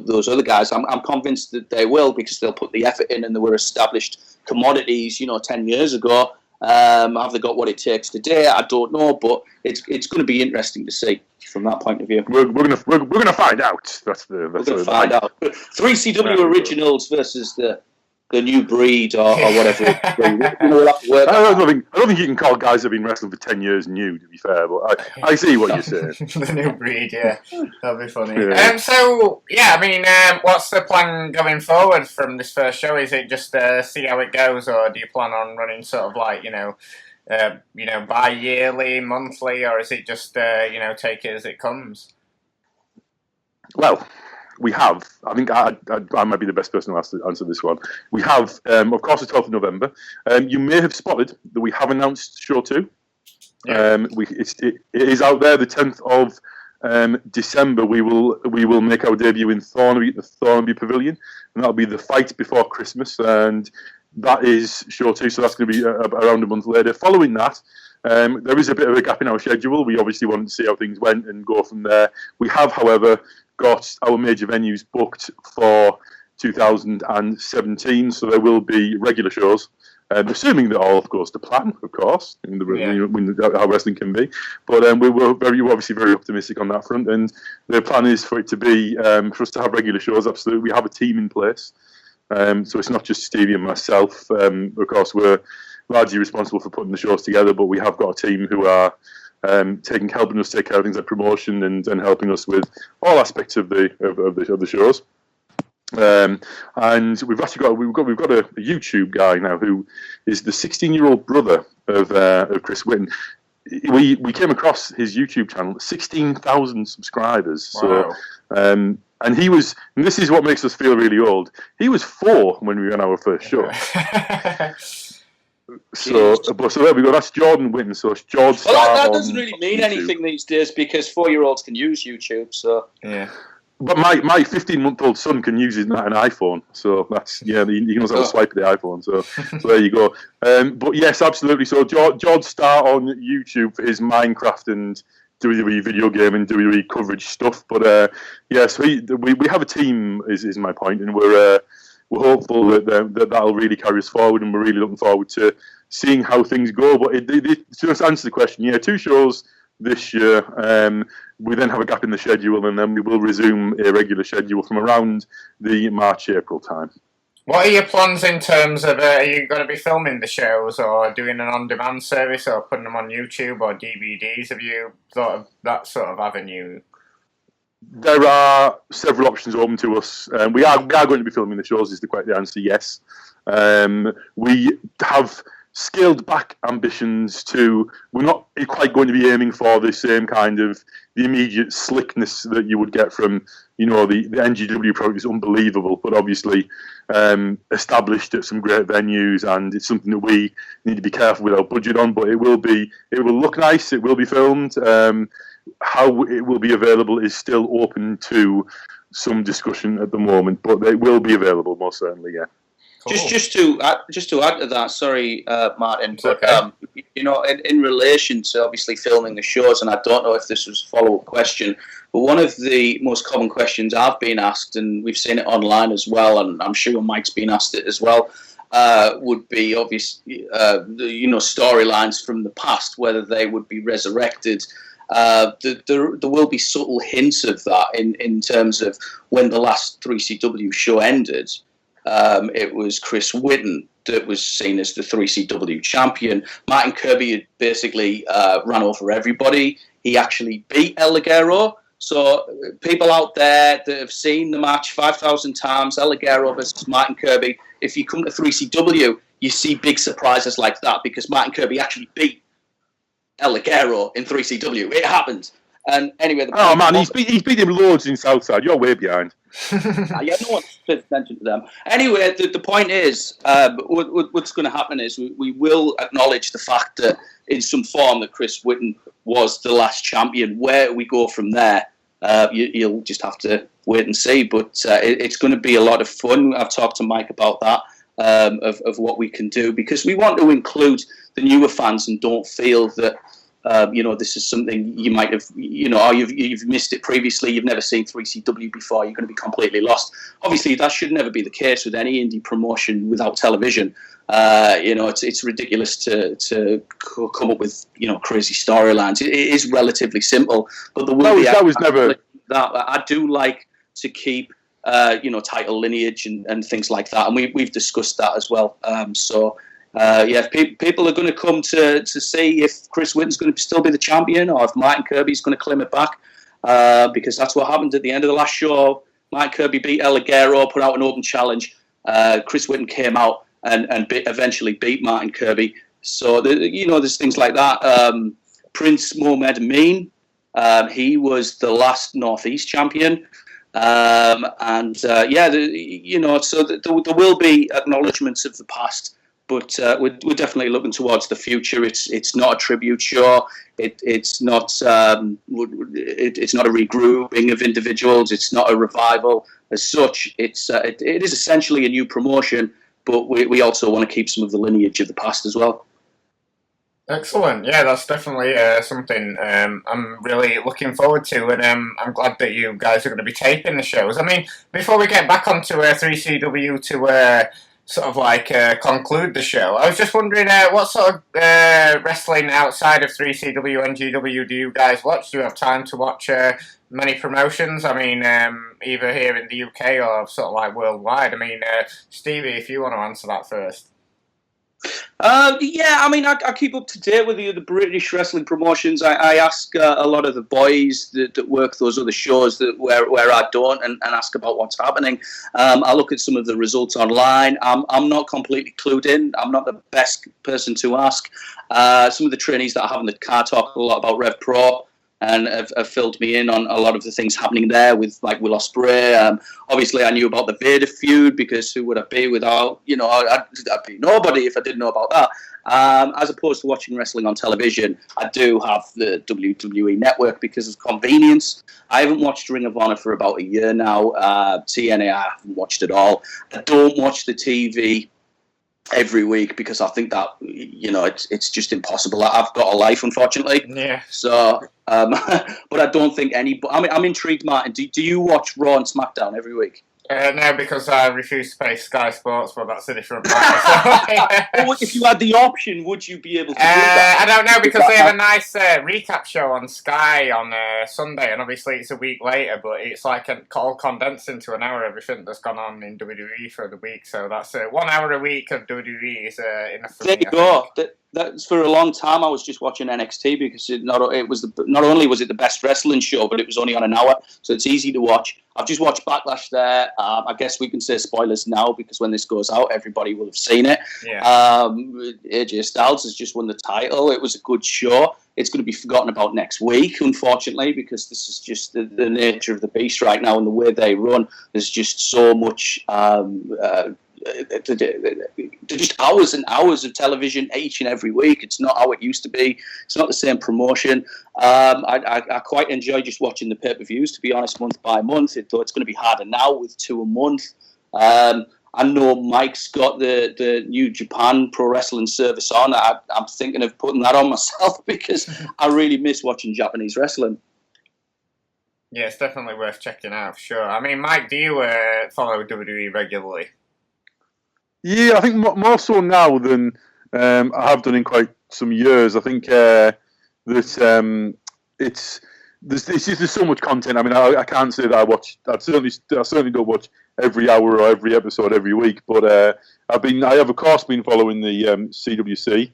those other guys. I'm convinced that they will, because they'll put the effort in, and they were established commodities 10 years ago. Have they got what it takes today? I don't know, but it's going to be interesting to see from that point of view. We're going to find out. We're going to find out. 3CW originals versus the new breed or whatever. We'll have to work I don't think you can call guys that have been wrestling for 10 years new, to be fair, but I see what you're saying. The new breed, yeah. That'd be funny. Yeah. What's the plan going forward from this first show? Is it just see how it goes, or do you plan on running sort of like, bi-yearly, monthly, or is it just, take it as it comes? Well, we have. I think I might be the best person to answer this one. We have, of course, the 12th of November. You may have spotted that we have announced show 2. Yeah. It is out there. The 10th of December. We will make our debut in Thornaby at the Thornaby Pavilion, and that'll be the fight before Christmas. And that is show 2. So that's going to be around a month later. Following that. There is a bit of a gap in our schedule. We obviously wanted to see how things went and go from there. We have, however, got our major venues booked for 2017, so there will be regular shows, assuming that all, of course, to plan, of course, how wrestling can be. But we're obviously very optimistic on that front, and the plan is for it to be, for us to have regular shows, absolutely. We have a team in place, so it's not just Stevie and myself. Of course, we're largely responsible for putting the shows together, but we have got a team who are helping us take care of things like promotion and helping us with all aspects of the shows. And we've got a YouTube guy now who is the 16-year-old brother of Chris Witten. We came across his YouTube channel, 16,000 subscribers. Wow. So and he was, and this is what makes us feel really old. He was 4 when we ran our first show. So there we go. That's Jordan Witten. So it's George. Well, that doesn't really mean anything these days, because 4-year-olds can use YouTube. So yeah. But my 15-month-old son can use an iPhone. So that's he knows how to swipe the iPhone. So there you go. But yes, absolutely. So George Star on YouTube for his Minecraft and WWE video game and WWE coverage stuff. But yes, we have a team. Is my point, and we're hopeful that that'll really carry us forward, and we're really looking forward to seeing how things go. But to answer the question, 2 shows this year. We then have a gap in the schedule, and then we will resume a regular schedule from around the March-April time. What are your plans in terms of, are you going to be filming the shows, or doing an on-demand service, or putting them on YouTube or DVDs? Have you thought of that sort of avenue? There are several options open to us. We are going to be filming the shows, is the answer, yes. We have scaled back ambitions to, we're not quite going to be aiming for the same kind of the immediate slickness that you would get from, the NGW product is unbelievable, but obviously established at some great venues, and it's something that we need to be careful with our budget on, but it will look nice, it will be filmed. How it will be available is still open to some discussion at the moment, but it will be available most certainly, yeah. Cool. Just to add to that, sorry, Martin, but okay. In relation to obviously filming the shows, and I don't know if this was a follow-up question, but one of the most common questions I've been asked, and we've seen it online as well, and I'm sure Mike's been asked it as well, would be obviously storylines from the past, whether they would be resurrected. There will be subtle hints of that in terms of when the last 3CW show ended. It was Chris Whitten that was seen as the 3CW champion. Martin Kirby had basically ran over everybody. He actually beat El Ligero. So people out there that have seen the match 5,000 times, El Ligero versus Martin Kirby, if you come to 3CW, you see big surprises like that because Martin Kirby actually beat El Ligero in 3CW. It happened. And anyway, he's beat him loads in Southside. You're way behind. Yeah, no one pays attention to them. Anyway, the point is, what's going to happen is we will acknowledge the fact that in some form that Chris Whitten was the last champion. Where we go from there, you'll just have to wait and see. But it's going to be a lot of fun. I've talked to Mike about that, of what we can do, because we want to include the newer fans and don't feel that this is something you might have, you've missed it previously, you've never seen 3CW before, you're going to be completely lost. Obviously, that should never be the case with any indie promotion without television. It's ridiculous to come up with, crazy storylines. It is relatively simple, but there will that was never... That I do like to keep, title lineage and things like that, and we've discussed that as well. If people are going to come to see if Chris Whitten's going to still be the champion or if Martin Kirby's going to claim it back, because that's what happened at the end of the last show. Martin Kirby beat El Ligero, put out an open challenge. Chris Whitten came out and eventually beat Martin Kirby. So, there's things like that. Prince Mohamed Amin, he was the last Northeast champion. So there will be acknowledgements of the past. But we're definitely looking towards the future. It's not a tribute show. It's not a regrouping of individuals. It's not a revival as such. It is essentially a new promotion, but we also want to keep some of the lineage of the past as well. Excellent. Yeah, that's definitely something I'm really looking forward to, and I'm glad that you guys are going to be taping the shows. I mean, before we get back onto 3CW to sort of conclude the show, I was just wondering what sort of wrestling outside of 3CW and GW do you guys watch? Do you have time to watch many promotions? I mean, either here in the UK or sort of worldwide. I mean, Stevie, if you want to answer that first. I keep up to date with the British wrestling promotions. I ask a lot of the boys that work those other shows where I don't, and ask about what's happening. I look at some of the results online. I'm not completely clued in. I'm not the best person to ask. Some of the trainees that I have in the car talk a lot about Rev Pro, and have filled me in on a lot of the things happening there with Will Ospreay. Obviously, I knew about the Vader feud, because who would I be without, I'd be nobody if I didn't know about that. As opposed to watching wrestling on television, I do have the WWE Network because of convenience. I haven't watched Ring of Honor for about a year now. TNA, I haven't watched at all. I don't watch the TV every week because I think that it's just impossible. I've got a life, unfortunately. Yeah. So, but I don't think I'm intrigued, Martin. Do you watch Raw and SmackDown every week? No, because I refuse to pay Sky Sports, but that's a different matter. If you had the option, would you be able to do that? I don't know, because they have a nice recap show on Sky on Sunday, and obviously it's a week later, but it's all condensed into an hour, everything that's gone on in WWE for the week. So that's 1 hour a week of WWE is enough for me. There you go. that's for a long time. I was just watching NXT because not only was it the best wrestling show, but it was only on an hour, so it's easy to watch. I've just watched Backlash there. I guess we can say spoilers now because when this goes out, everybody will have seen it. Yeah. AJ Styles has just won the title. It was a good show. It's going to be forgotten about next week, unfortunately, because this is just the nature of the beast right now and the way they run. There's just so much. Just hours and hours of television each and every week. It's not how it used to be. It's not the same promotion. I quite enjoy just watching the pay-per-views, to be honest, month by month, though it's going to be harder now with 2 a month. I know Mike's got the New Japan Pro Wrestling service on. I'm thinking of putting that on myself because I really miss watching Japanese wrestling. Yeah, it's definitely worth checking out for sure. I mean, Mike, do you follow WWE regularly? Yeah, I think more so now than I have done in quite some years. I think that there's so much content. I mean, I can't say that I certainly don't watch every hour or every episode every week. But I have of course been following the CWC,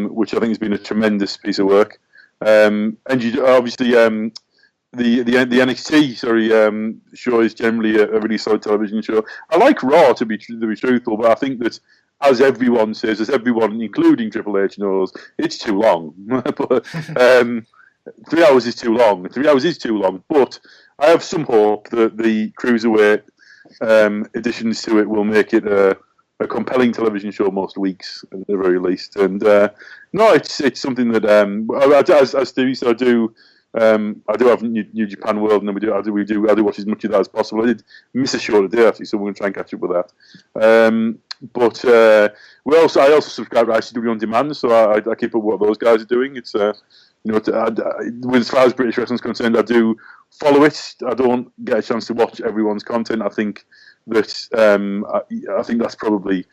which I think has been a tremendous piece of work. And obviously the NXT show is generally a really solid television show. I like Raw to be truthful, but I think that as everyone says, as everyone including Triple H knows, it's too long. But 3 hours is too long. 3 hours is too long. But I have some hope that the cruiserweight additions to it will make it a compelling television show most weeks at the very least. And no, it's something that as Stevie said, I do have New Japan World, and I do watch as much of that as possible. I did miss a show today actually, so we're going to try and catch up with that. But I also subscribe to ICW On Demand, so I keep up with what those guys are doing. It's with as far as British wrestling is concerned, I do follow it. I don't get a chance to watch everyone's content. I think that I think that's probably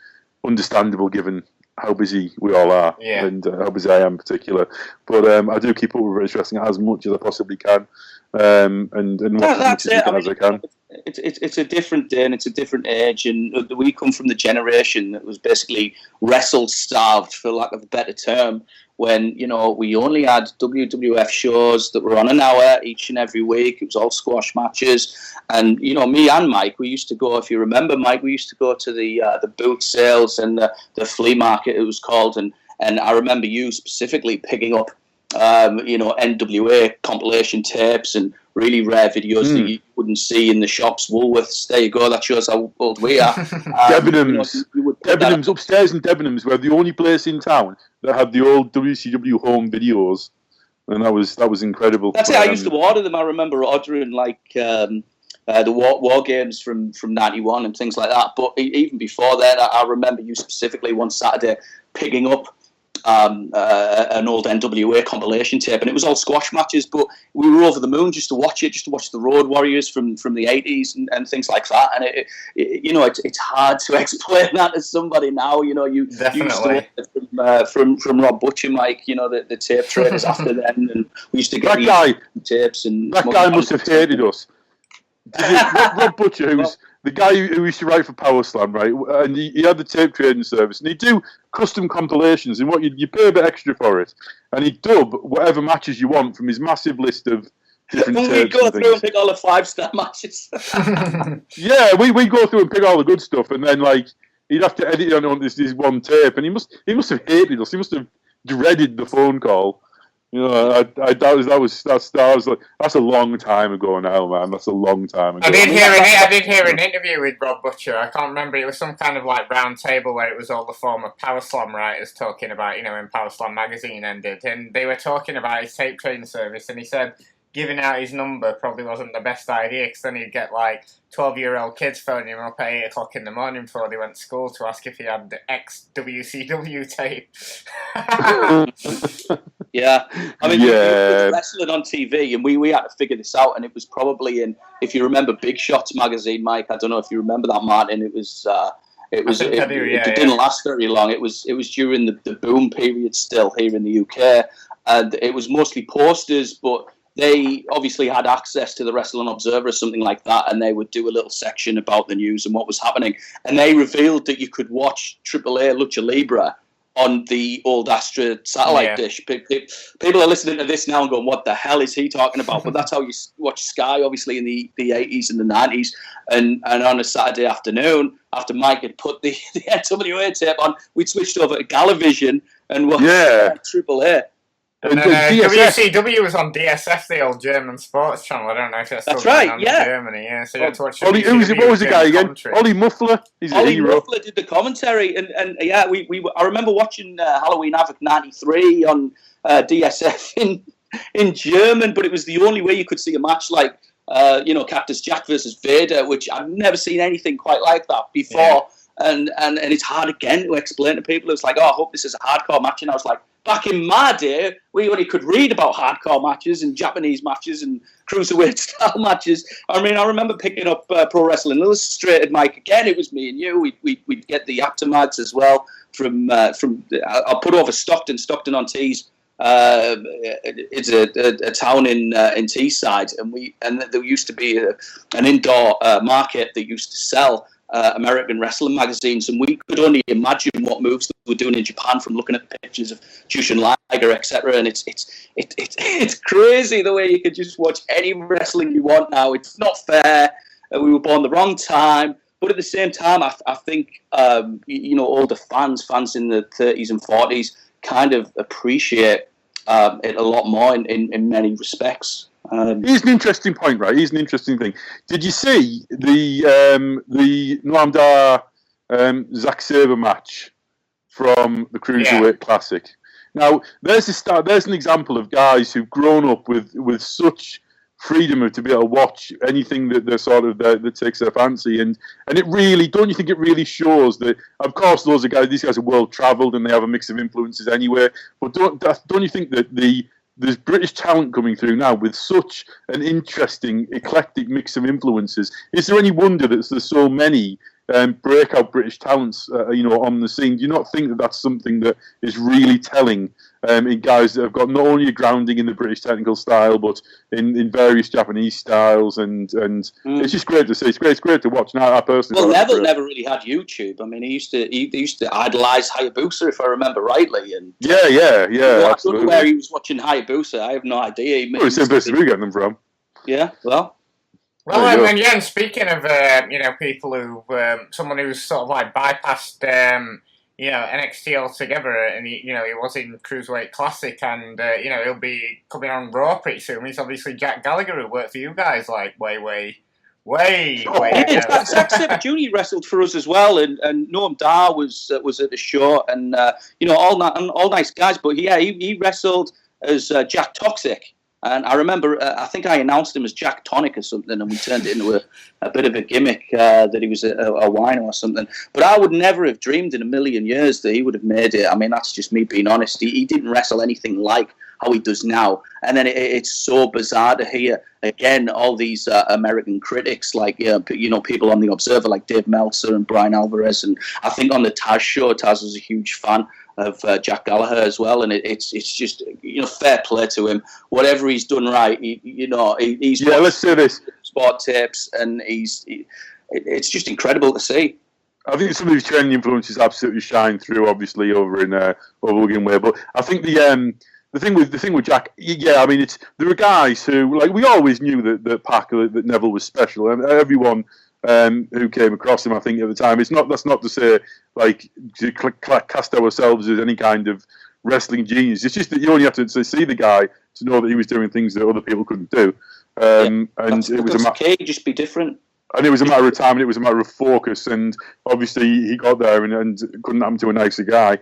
understandable given how busy we all are, and how busy I am in particular. But I do keep up with British wrestling as much as I possibly can, and watch as much as I can. It's a different day and it's a different age, and we come from the generation that was basically wrestle starved, for lack of a better term, when we only had WWF shows that were on an hour each and every week. It was all squash matches, and me and Mike, we used to go. If you remember, Mike, we used to go to the boot sales and the flea market, it was called, and I remember you specifically picking up NWA compilation tapes and really rare videos that you wouldn't see in the shops. Woolworths, there you go, that shows how old we are. Debenhams upstairs in Debenhams were the only place in town that had the old WCW home videos, and that was incredible. That's it. I used to order them. I remember ordering the war games from '91 and things like that. But even before then, I remember you specifically one Saturday picking up an old NWA compilation tape, and it was all squash matches, but we were over the moon just to watch the Road Warriors from the 80s and things like that. And it's hard to explain that to somebody now. You Definitely. used to from Rob Butcher, Mike, the tape traders after then, and we used to get tapes. And that guy must have hated us. Rob Butcher, who's the guy who used to write for Power Slam, right? And he had the tape trading service, and he'd do custom compilations, and what you pay a bit extra for it, and he'd dub whatever matches you want from his massive list of different tapes. We'd go through and pick all the 5-star matches. Yeah, we go through and pick all the good stuff, and then he'd have to edit it on this one tape, and he must have hated us. He must have dreaded the phone call. That's a long time ago now, man. That's a long time ago. I did hear an interview with Rob Butcher. I can't remember. It was some kind of round table where it was all the former Power Slam writers talking about, when Power Slam magazine ended, and they were talking about his tape trading service, and he said giving out his number probably wasn't the best idea, because then he'd get 12-year-old kids phoning him up at 8 o'clock in the morning before they went to school to ask if he had the ex-WCW tape. Yeah, I mean, we were wrestling on TV, and we had to figure this out, and it was probably if you remember Big Shots magazine, Mike. I don't know if you remember that, Martin. It didn't last very long. It was during the boom period still here in the UK, and it was mostly posters, but they obviously had access to the Wrestling Observer or something like that, and they would do a little section about the news and what was happening. And they revealed that you could watch AAA Lucha Libre on the old Astra satellite dish. People are listening to this now and going, what the hell is he talking about? But that's how you watch Sky, obviously, in the 80s and the 90s. And on a Saturday afternoon, after Mike had put the NWA tape on, we'd switched over to Galavision and watched Triple A. And then WCW was on DSF, the old German sports channel. I don't know if that's still going on in Germany. Yeah, so you had to watch what was the guy again? Ollie Muffler. He's a hero. Muffler did the commentary, and I remember watching Halloween Havoc '93 on DSF in German, but it was the only way you could see a match like Cactus Jack versus Vader, which I've never seen anything quite like that before. Yeah. And it's hard again to explain to people. It's like, I hope this is a hardcore match, and I was like, back in my day, we only could read about hardcore matches and Japanese matches and cruiserweight style matches. I mean, I remember picking up Pro Wrestling Illustrated, Mike. Again, it was me and you. We'd get the Aptomads as well from. I'll put over Stockton on Tees. It's a town in Teesside, and there used to be an indoor market that used to sell American wrestling magazines, and we could only imagine what moves they were doing in Japan from looking at the pictures of Jushin Liger, etc. And it's crazy the way you could just watch any wrestling you want now. It's not fair. We were born the wrong time, but at the same time, I think older fans in the 30s and 40s kind of appreciate it a lot more in many respects. Here's an interesting point, right? Here's an interesting thing. Did you see the Noam Dar Zack Sabre match from the Cruiserweight Classic? Now, there's an example of guys who've grown up with such freedom to be able to watch anything that that takes their fancy, and it really, don't you think it really shows that, of course, these guys are world travelled and they have a mix of influences anyway, but don't you think that there's British talent coming through now with such an interesting, eclectic mix of influences? Is there any wonder that there's so many breakout British talents, on the scene? Do you not think that that's something that is really telling in guys that have got not only a grounding in the British technical style, but in various Japanese styles, and it's just great to see. It's great to watch. Now, I personally, Neville never really had YouTube. I mean, he used to idolise Hayabusa, if I remember rightly. And yeah, absolutely. I don't know where he was watching Hayabusa. I have no idea. Well, it's the same place we're getting them from. Yeah, well. Well, and speaking of people who someone who's sort of like bypassed NXT altogether, and he was in Cruiserweight Classic, and he'll be coming on Raw pretty soon. He's obviously Jack Gallagher, who worked for you guys like way. Zack Sabre Jr. wrestled for us as well, and Noam Dar was at the show, and all nice guys. But he wrestled as Jack Toxic. And I remember, I think I announced him as Jack Tonic or something, and we turned it into a bit of a gimmick that he was a wino or something. But I would never have dreamed in a million years that he would have made it. I mean, that's just me being honest. He didn't wrestle anything like how he does now. And then it's so bizarre to hear, again, all these American critics, like, people on The Observer, like Dave Meltzer and Brian Alvarez. And I think on the Taz show, Taz was a huge fan of Jack Gallagher as well, and it's just fair play to him. Whatever he's done right, he's let's say this sport tapes, and it's just incredible to see. I think some of these training influences absolutely shine through, obviously over Wigan Way. But I think the thing with Jack, I mean, there are guys who, like, we always knew that Neville was special, and everyone who came across him, I think, at the time. That's not to say, like, to cast ourselves as any kind of wrestling genius. It's just that you only have to see the guy to know that he was doing things that other people couldn't do. And it was just be different. And it was a matter of time, and it was a matter of focus. And obviously, he got there, and couldn't happen to a nicer guy.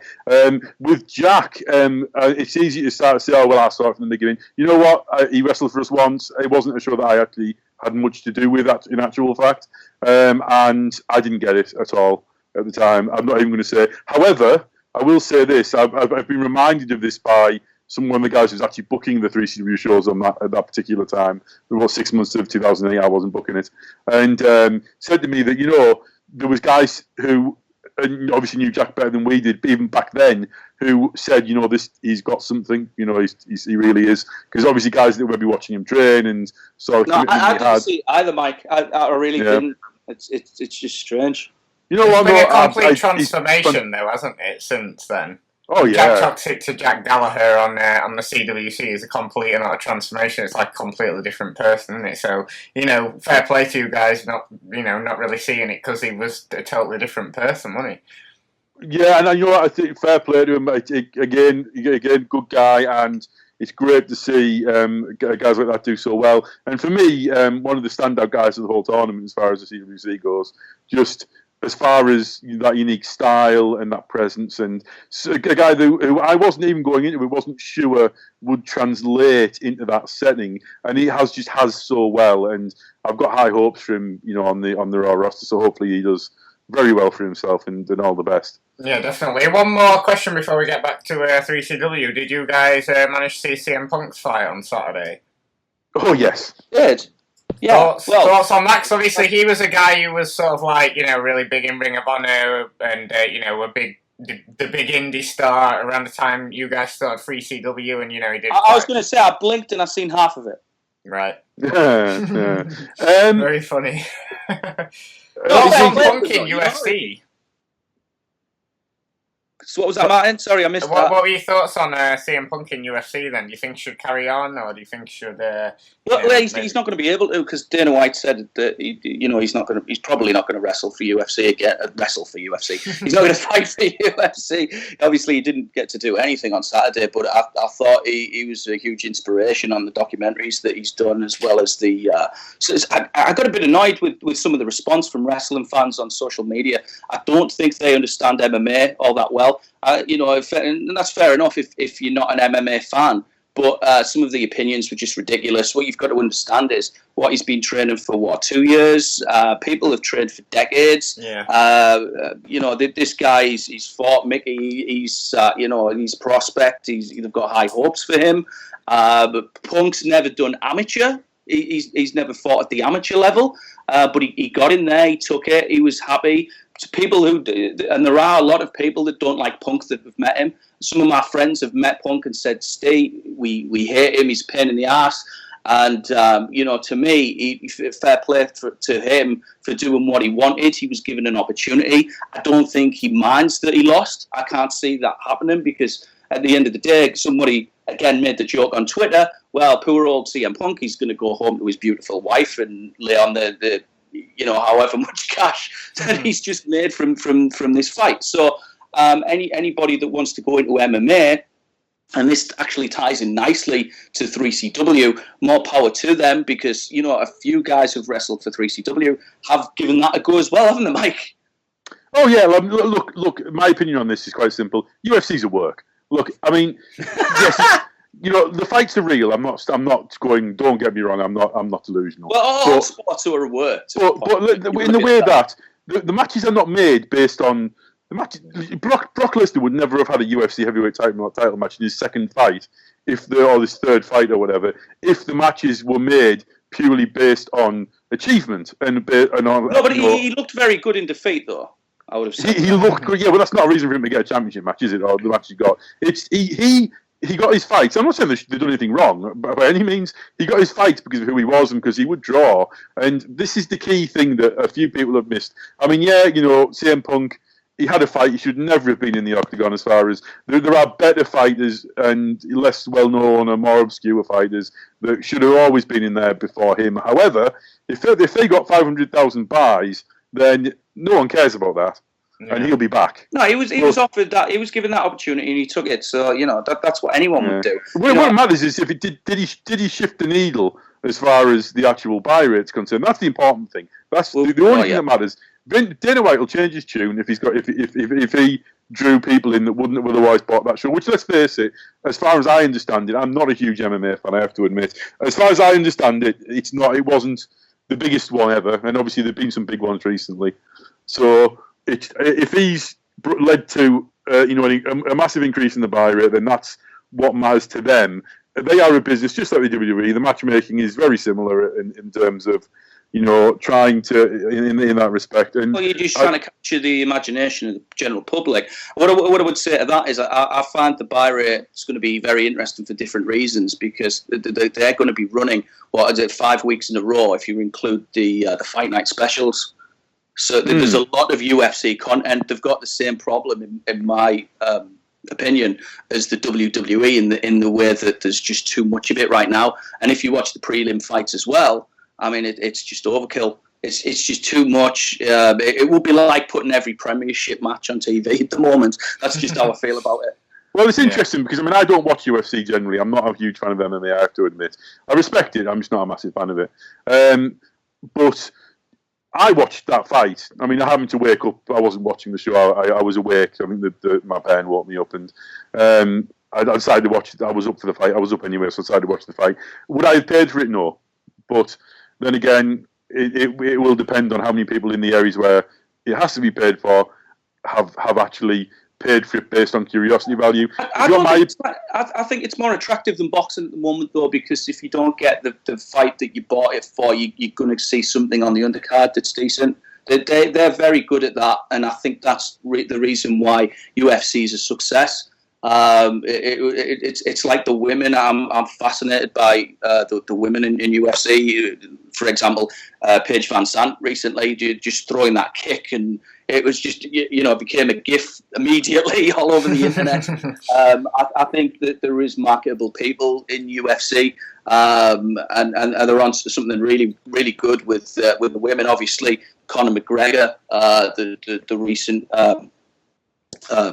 With Jack, it's easy to start to say, "Oh well, I saw it from the beginning." You know what? He wrestled for us once. It wasn't a show that I actually had much to do with, that, in actual fact, and I didn't get it at all at the time. I'm not even going to say. However, I will say this: I've been reminded of this by one of the guys who's actually booking the 3CW shows at that particular time. It was 6 months of 2008. I wasn't booking it, and said to me that there was guys who obviously knew Jack better than we did, even back then, who said, he's got something, he really is. Because obviously guys that would be watching him train and saw. No, I didn't see either, Mike. I really didn't. It's just strange. You know what? It's been a complete transformation, though, hasn't it? Since then. Oh Jack yeah, Toxic to Jack Gallagher on the CWC is a complete and utter transformation. It's like a completely different person, isn't it? So fair play to you guys, not really seeing it because he was a totally different person, wasn't he? yeah, and you know what? I think fair play to him. Again, good guy, and it's great to see guys like that do so well. And for me, one of the standout guys of the whole tournament, as far as the CWC goes, just as far as that unique style and that presence, and a guy who I wasn't even going into, it wasn't sure would translate into that setting, and he has so well. And I've got high hopes for him, on the Raw roster. So hopefully he does very well for himself, and all the best. Yeah, definitely. One more question before we get back to 3CW. Did you guys manage to see CM Punk's fight on Saturday? Oh yes, did. Yeah. Thoughts on that? Because obviously he was a guy who was sort of like really big in Ring of Honor and the big indie star around the time you guys started 3CW, and he did. I was going to say I blinked and I seen half of it. Right. Yeah. Very funny. Thoughts on Punk in UFC? So what was that, Martin? Sorry, I missed that. What were your thoughts on CM Punk in UFC then? Do you think he should carry on, or do you think he should... he's not going to be able to, because Dana White said that he's probably not going to wrestle for UFC again. He's not going to fight for UFC. Obviously, he didn't get to do anything on Saturday, but I thought he was a huge inspiration on the documentaries that he's done, as well as the... I got a bit annoyed with some of the response from wrestling fans on social media. I don't think they understand MMA all that well. And that's fair enough if you're not an MMA fan. But some of the opinions were just ridiculous. What you've got to understand is what he's been training for, 2 years? People have trained for decades. Yeah. This guy, he's fought Mickey. He's prospect. They've got high hopes for him. But Punk's never done amateur. He's never fought at the amateur level. But he got in there. He took it. He was happy. To people and there are a lot of people that don't like Punk that have met him. Some of my friends have met Punk and said, "Steve, we hate him. He's a pain in the ass." And to me, fair play to him for doing what he wanted. He was given an opportunity. I don't think he minds that he lost. I can't see that happening, because at the end of the day, somebody again made the joke on Twitter. Well, poor old CM Punk, he's going to go home to his beautiful wife and lay on the however much cash that he's just made from this fight. So anybody that wants to go into MMA, and this actually ties in nicely to 3CW, more power to them, because a few guys who've wrestled for 3CW have given that a go as well, haven't they, Mike? Oh yeah. Look. My opinion on this is quite simple. UFC's a work. Look, I mean, yes. The fights are real. I'm not going. Don't get me wrong. I'm not delusional. Well, all sports are a work. But in the way that the matches are not made based on the match. Brock Lesnar would never have had a UFC heavyweight title match in his second fight, or this third fight or whatever, if the matches were made purely based on achievement and on. No, but he looked very good in defeat, though. I would have said he looked good. Yeah, well, that's not a reason for him to get a championship match, is it? Or the match he got. He got his fights. I'm not saying they've done anything wrong by any means. He got his fights because of who he was and because he would draw. And this is the key thing that a few people have missed. I mean, CM Punk, he had a fight. He should never have been in the octagon. As far as there are better fighters and less well-known or more obscure fighters that should have always been in there before him. However, if they got 500,000 buys, then no one cares about that. Yeah. And he'll be back. No, he was offered that. He was given that opportunity, and he took it. So that's what anyone would do. What matters is if it did he shift the needle as far as the actual buy rate's concerned. That's the important thing. That's the only thing that matters. Dana White will change his tune if he drew people in that wouldn't have otherwise bought that show. Which, let's face it, as far as I understand it, I'm not a huge MMA fan. I have to admit. As far as I understand it, it wasn't the biggest one ever, and obviously there've been some big ones recently. So. If he's led to a massive increase in the buy rate, then that's what matters to them. They are a business just like the WWE. The matchmaking is very similar in terms of trying to in that respect. And you're just trying to capture the imagination of the general public. What I would say to that is I find the buy rate is going to be very interesting for different reasons, because they're going to be running 5 weeks in a row if you include the fight night specials. So there's a lot of UFC content. They've got the same problem in my opinion, as the WWE in the way that there's just too much of it right now. And if you watch the prelim fights as well, I mean, it's just overkill. It's just too much. It would be like putting every Premiership match on TV at the moment. That's just how I feel about it. Well, it's interesting because, I mean, I don't watch UFC generally. I'm not a huge fan of MMA, I have to admit. I respect it. I'm just not a massive fan of it. But I watched that fight. I mean, I happened to wake up. I wasn't watching the show. I was awake. I mean, my parent woke me up, and I decided to watch it. I was up for the fight. I was up anyway, so I decided to watch the fight. Would I have paid for it? No. But then again, it will depend on how many people in the areas where it has to be paid for have actually paid for it based on curiosity value. I think it's more attractive than boxing at the moment, though, because if you don't get the fight that you bought it for, you're going to see something on the undercard that's decent. They're very good at that, and I think that's the reason why UFC is a success. It's like the women. I'm fascinated by the women in UFC. For example, Paige Van Sant recently just throwing that kick, and it was just it became a gif immediately all over the internet. I think that there is marketable people in UFC, and they're on something really really good with the women. Obviously, Conor McGregor, the recent.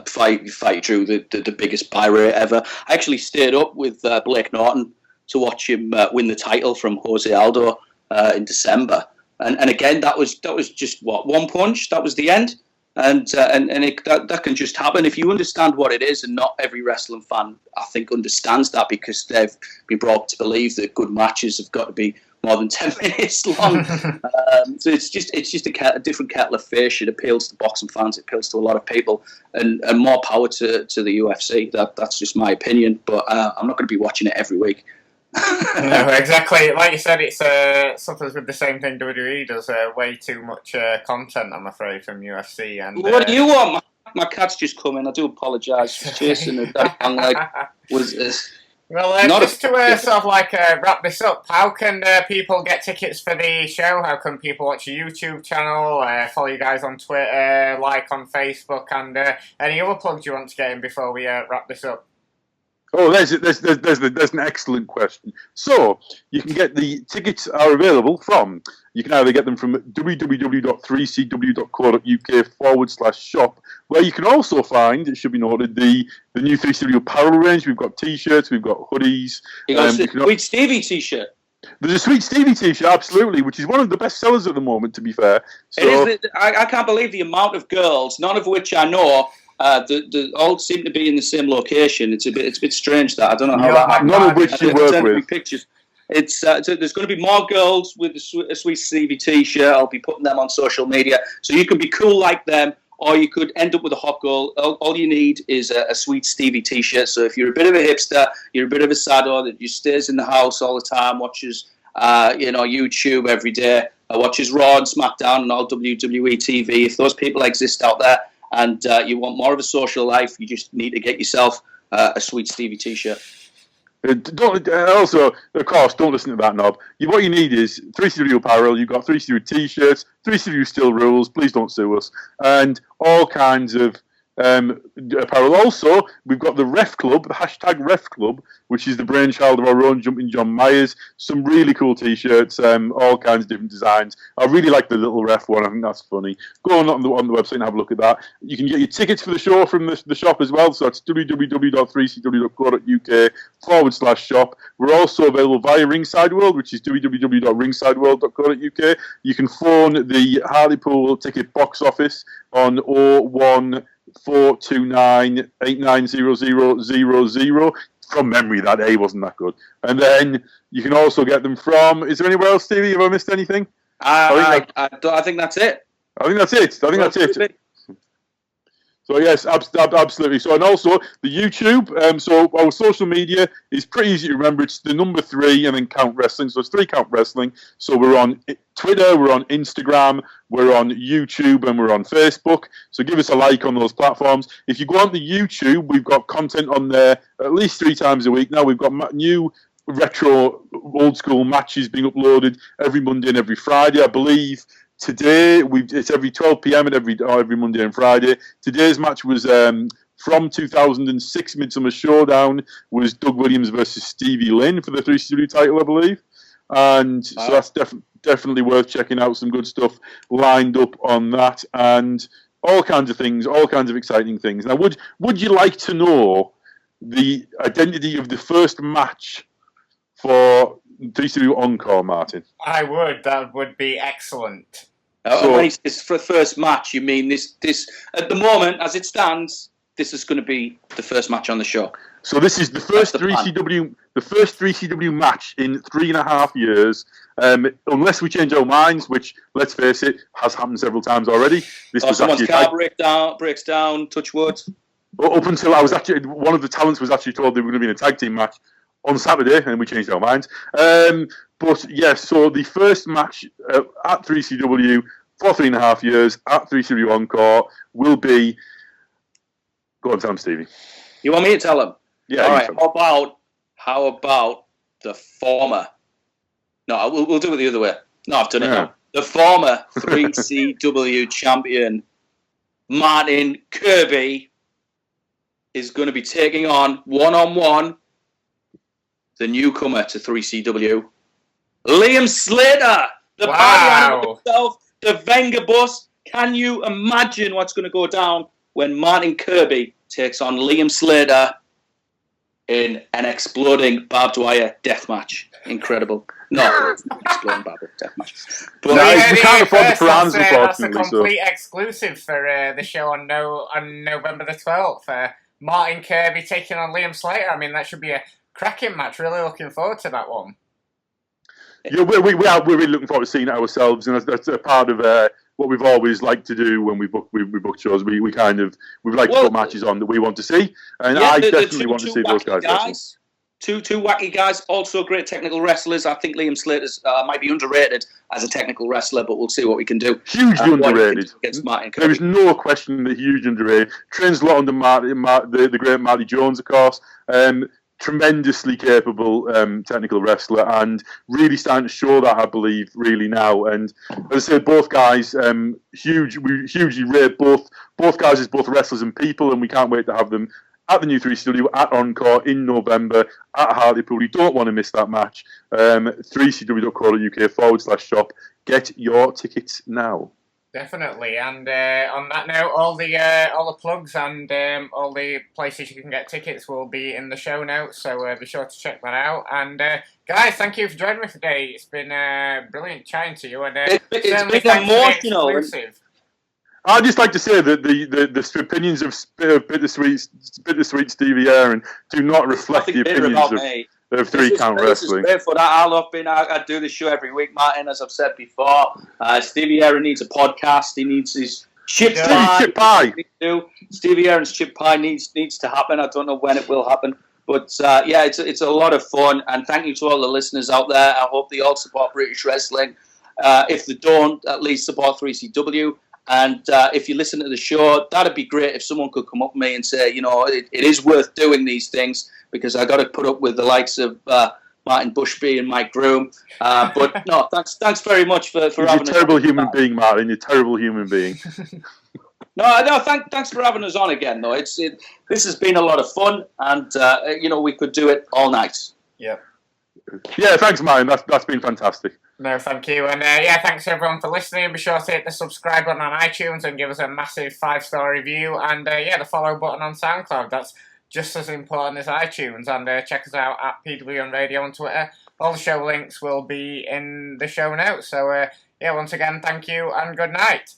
Fight drew the biggest buy rate ever. I actually stayed up with Blake Norton to watch him win the title from Jose Aldo in December, and again that was just one punch. That was the end, and that can just happen if you understand what it is. And not every wrestling fan, I think, understands that, because they've been brought up to believe that good matches have got to be more than 10 minutes long. So it's just a different kettle of fish. It appeals to boxing fans. It appeals to a lot of people, and more power to the UFC. That's just my opinion. But I'm not going to be watching it every week. No, exactly. Like you said, it's suffers with the same thing WWE does. Way too much content, I'm afraid, from UFC. And what do you want? My cat's just come in. I do apologise. She's chasing the long leg. Well, just to sort of like wrap this up, how can people get tickets for the show? How can people watch your YouTube channel, follow you guys on Twitter, like on Facebook, and any other plugs you want to get in before we wrap this up? Oh, there's an excellent question. So you can get the tickets are available from. You can either get them from www.3cw.co.uk/shop, where you can also find, it should be noted, the new 3CW apparel range. We've got T-shirts, we've got hoodies. You got a Sweet Stevie T-shirt. There's a Sweet Stevie T-shirt, absolutely, which is one of the best sellers at the moment, to be fair. So, I can't believe the amount of girls, none of which I know, they all seem to be in the same location. It's a bit strange that I don't know how that happened. None of which you work with. Pictures. It's so there's going to be more girls with a Sweet Stevie T-shirt. I'll be putting them on social media, so you can be cool like them, or you could end up with a hot girl. All you need is a Sweet Stevie T-shirt. So if you're a bit of a hipster, you're a bit of a sado that just stays in the house all the time, watches YouTube every day, watches Raw and SmackDown and all WWE TV. If those people exist out there, and you want more of a social life, you just need to get yourself a Sweet Stevie T-shirt. Also, of course, don't listen to that knob. What you need is 3CW apparel. You've got 3CW T-shirts, 3CW still rules. Please don't sue us, and all kinds of apparel. Also, we've got the Ref Club, the hashtag Ref Club, which is the brainchild of our own Jumping John Myers. Some really cool T-shirts, all kinds of different designs. I really like the little Ref one. I think that's funny. Go on the website and have a look at that. You can get your tickets for the show from the shop as well. So that's www.3cw.co.uk/shop. We're also available via Ringside World, which is www.ringsideworld.co.uk. You can phone the Hartlepool ticket box office on 01429890000. From memory, that A wasn't that good. And then you can also get them from. Is there anywhere else, Stevie? Have I missed anything? I think that's it. I think that's it. So yes, absolutely. So, and also the YouTube. So our social media is pretty easy to remember. It's the number 3 and then Count Wrestling. So it's 3 Count Wrestling. So we're on Twitter, we're on Instagram, we're on YouTube, and we're on Facebook. So give us a like on those platforms. If you go on the YouTube, we've got content on there at least 3 times a week. Now we've got new retro old school matches being uploaded every Monday and every Friday, I believe. Today it's every 12 p.m. and every Monday and Friday. Today's match was from 2006 Midsummer Showdown was Doug Williams versus Stevie Lynn for the 3CW title, I believe. And so that's definitely worth checking out. Some good stuff lined up on that, and all kinds of things, all kinds of exciting things. Now, would you like to know the identity of the first match for 3CW Encore, Martin? I would. That would be excellent. And when he says for the first match, you mean this at the moment, as it stands, this is going to be the first match on the show. So this is the first 3CW match in 3.5 years, unless we change our minds, which, let's face it, has happened several times already. This was someone's actually car breaks down, touch wood. Up until I was actually, one of the talents was actually told they were going to be in a tag team match on Saturday, and we changed our minds. But yes, so the first match at 3CW for 3.5 years at 3CW Encore will be. Go on, Sam, Stevie. You want me to tell him? Yeah. All right. How about the former? No, we'll do it the other way. No, I've done it now. The former 3CW champion Martin Kirby is going to be taking on one-on-one the newcomer to 3CW, Liam Slater, the body himself, the Wenger bus. Can you imagine what's going to go down when Martin Kirby takes on Liam Slater in an exploding barbed wire death match? Incredible. No, it's not exploding barbed wire death match. But we can't afford the piranhas, that's a unfortunately. complete exclusive for the show on November the 12th. Martin Kirby taking on Liam Slater. I mean, that should be a cracking match. Really looking forward to that one. Yeah, we're really looking forward to seeing it ourselves, and that's a part of what we've always liked to do when we book shows. We like to put matches on that we want to see, and I definitely want to see those guys wrestle. Two wacky guys, also great technical wrestlers. I think Liam Slater's might be underrated as a technical wrestler, but we'll see what we can do. Hugely underrated. Against Martin Kirby. There is no question that hugely underrated. Trains a lot under the great Marty Jones, of course. Tremendously capable technical wrestler, and really starting to show that, I believe, really now. And as I said, both guys, we hugely rate both guys as both wrestlers and people, and we can't wait to have them at the new 3CW at Encore in November at Hartlepool. You don't want to miss that match. 3cw.co.uk/shop. Get your tickets now. Definitely, and on that note, all the plugs and all the places you can get tickets will be in the show notes, so be sure to check that out. And guys, thank you for joining me today. It's been brilliant chatting to you, and it's been emotional. I'd just like to say that the opinions of bittersweet Stevie Aaron do not reflect the opinions of 3 Count Wrestling. I do this show every week, Martin, as I've said before. Stevie Aaron needs a podcast. He needs his chip pie. Stevie Aaron's chip pie needs to happen. I don't know when it will happen. But it's a lot of fun. And thank you to all the listeners out there. I hope they all support British wrestling. If they don't, at least support 3CW. And if you listen to the show, that'd be great if someone could come up to me and say, it is worth doing these things, because I got to put up with the likes of Martin Bushby and Mike Groom. But no, thanks very much for having us. You're a terrible human being, Martin. You're a terrible human being. No, thanks for having us on again, though. This has been a lot of fun, and we could do it all night. Yeah. Yeah, thanks, Martin. That's been fantastic. No, thank you. And thanks everyone for listening. Be sure to hit the subscribe button on iTunes and give us a massive 5-star review. And the follow button on SoundCloud. That's just as important as iTunes. And check us out at PWN Radio on Twitter. All the show links will be in the show notes. So, once again, thank you and good night.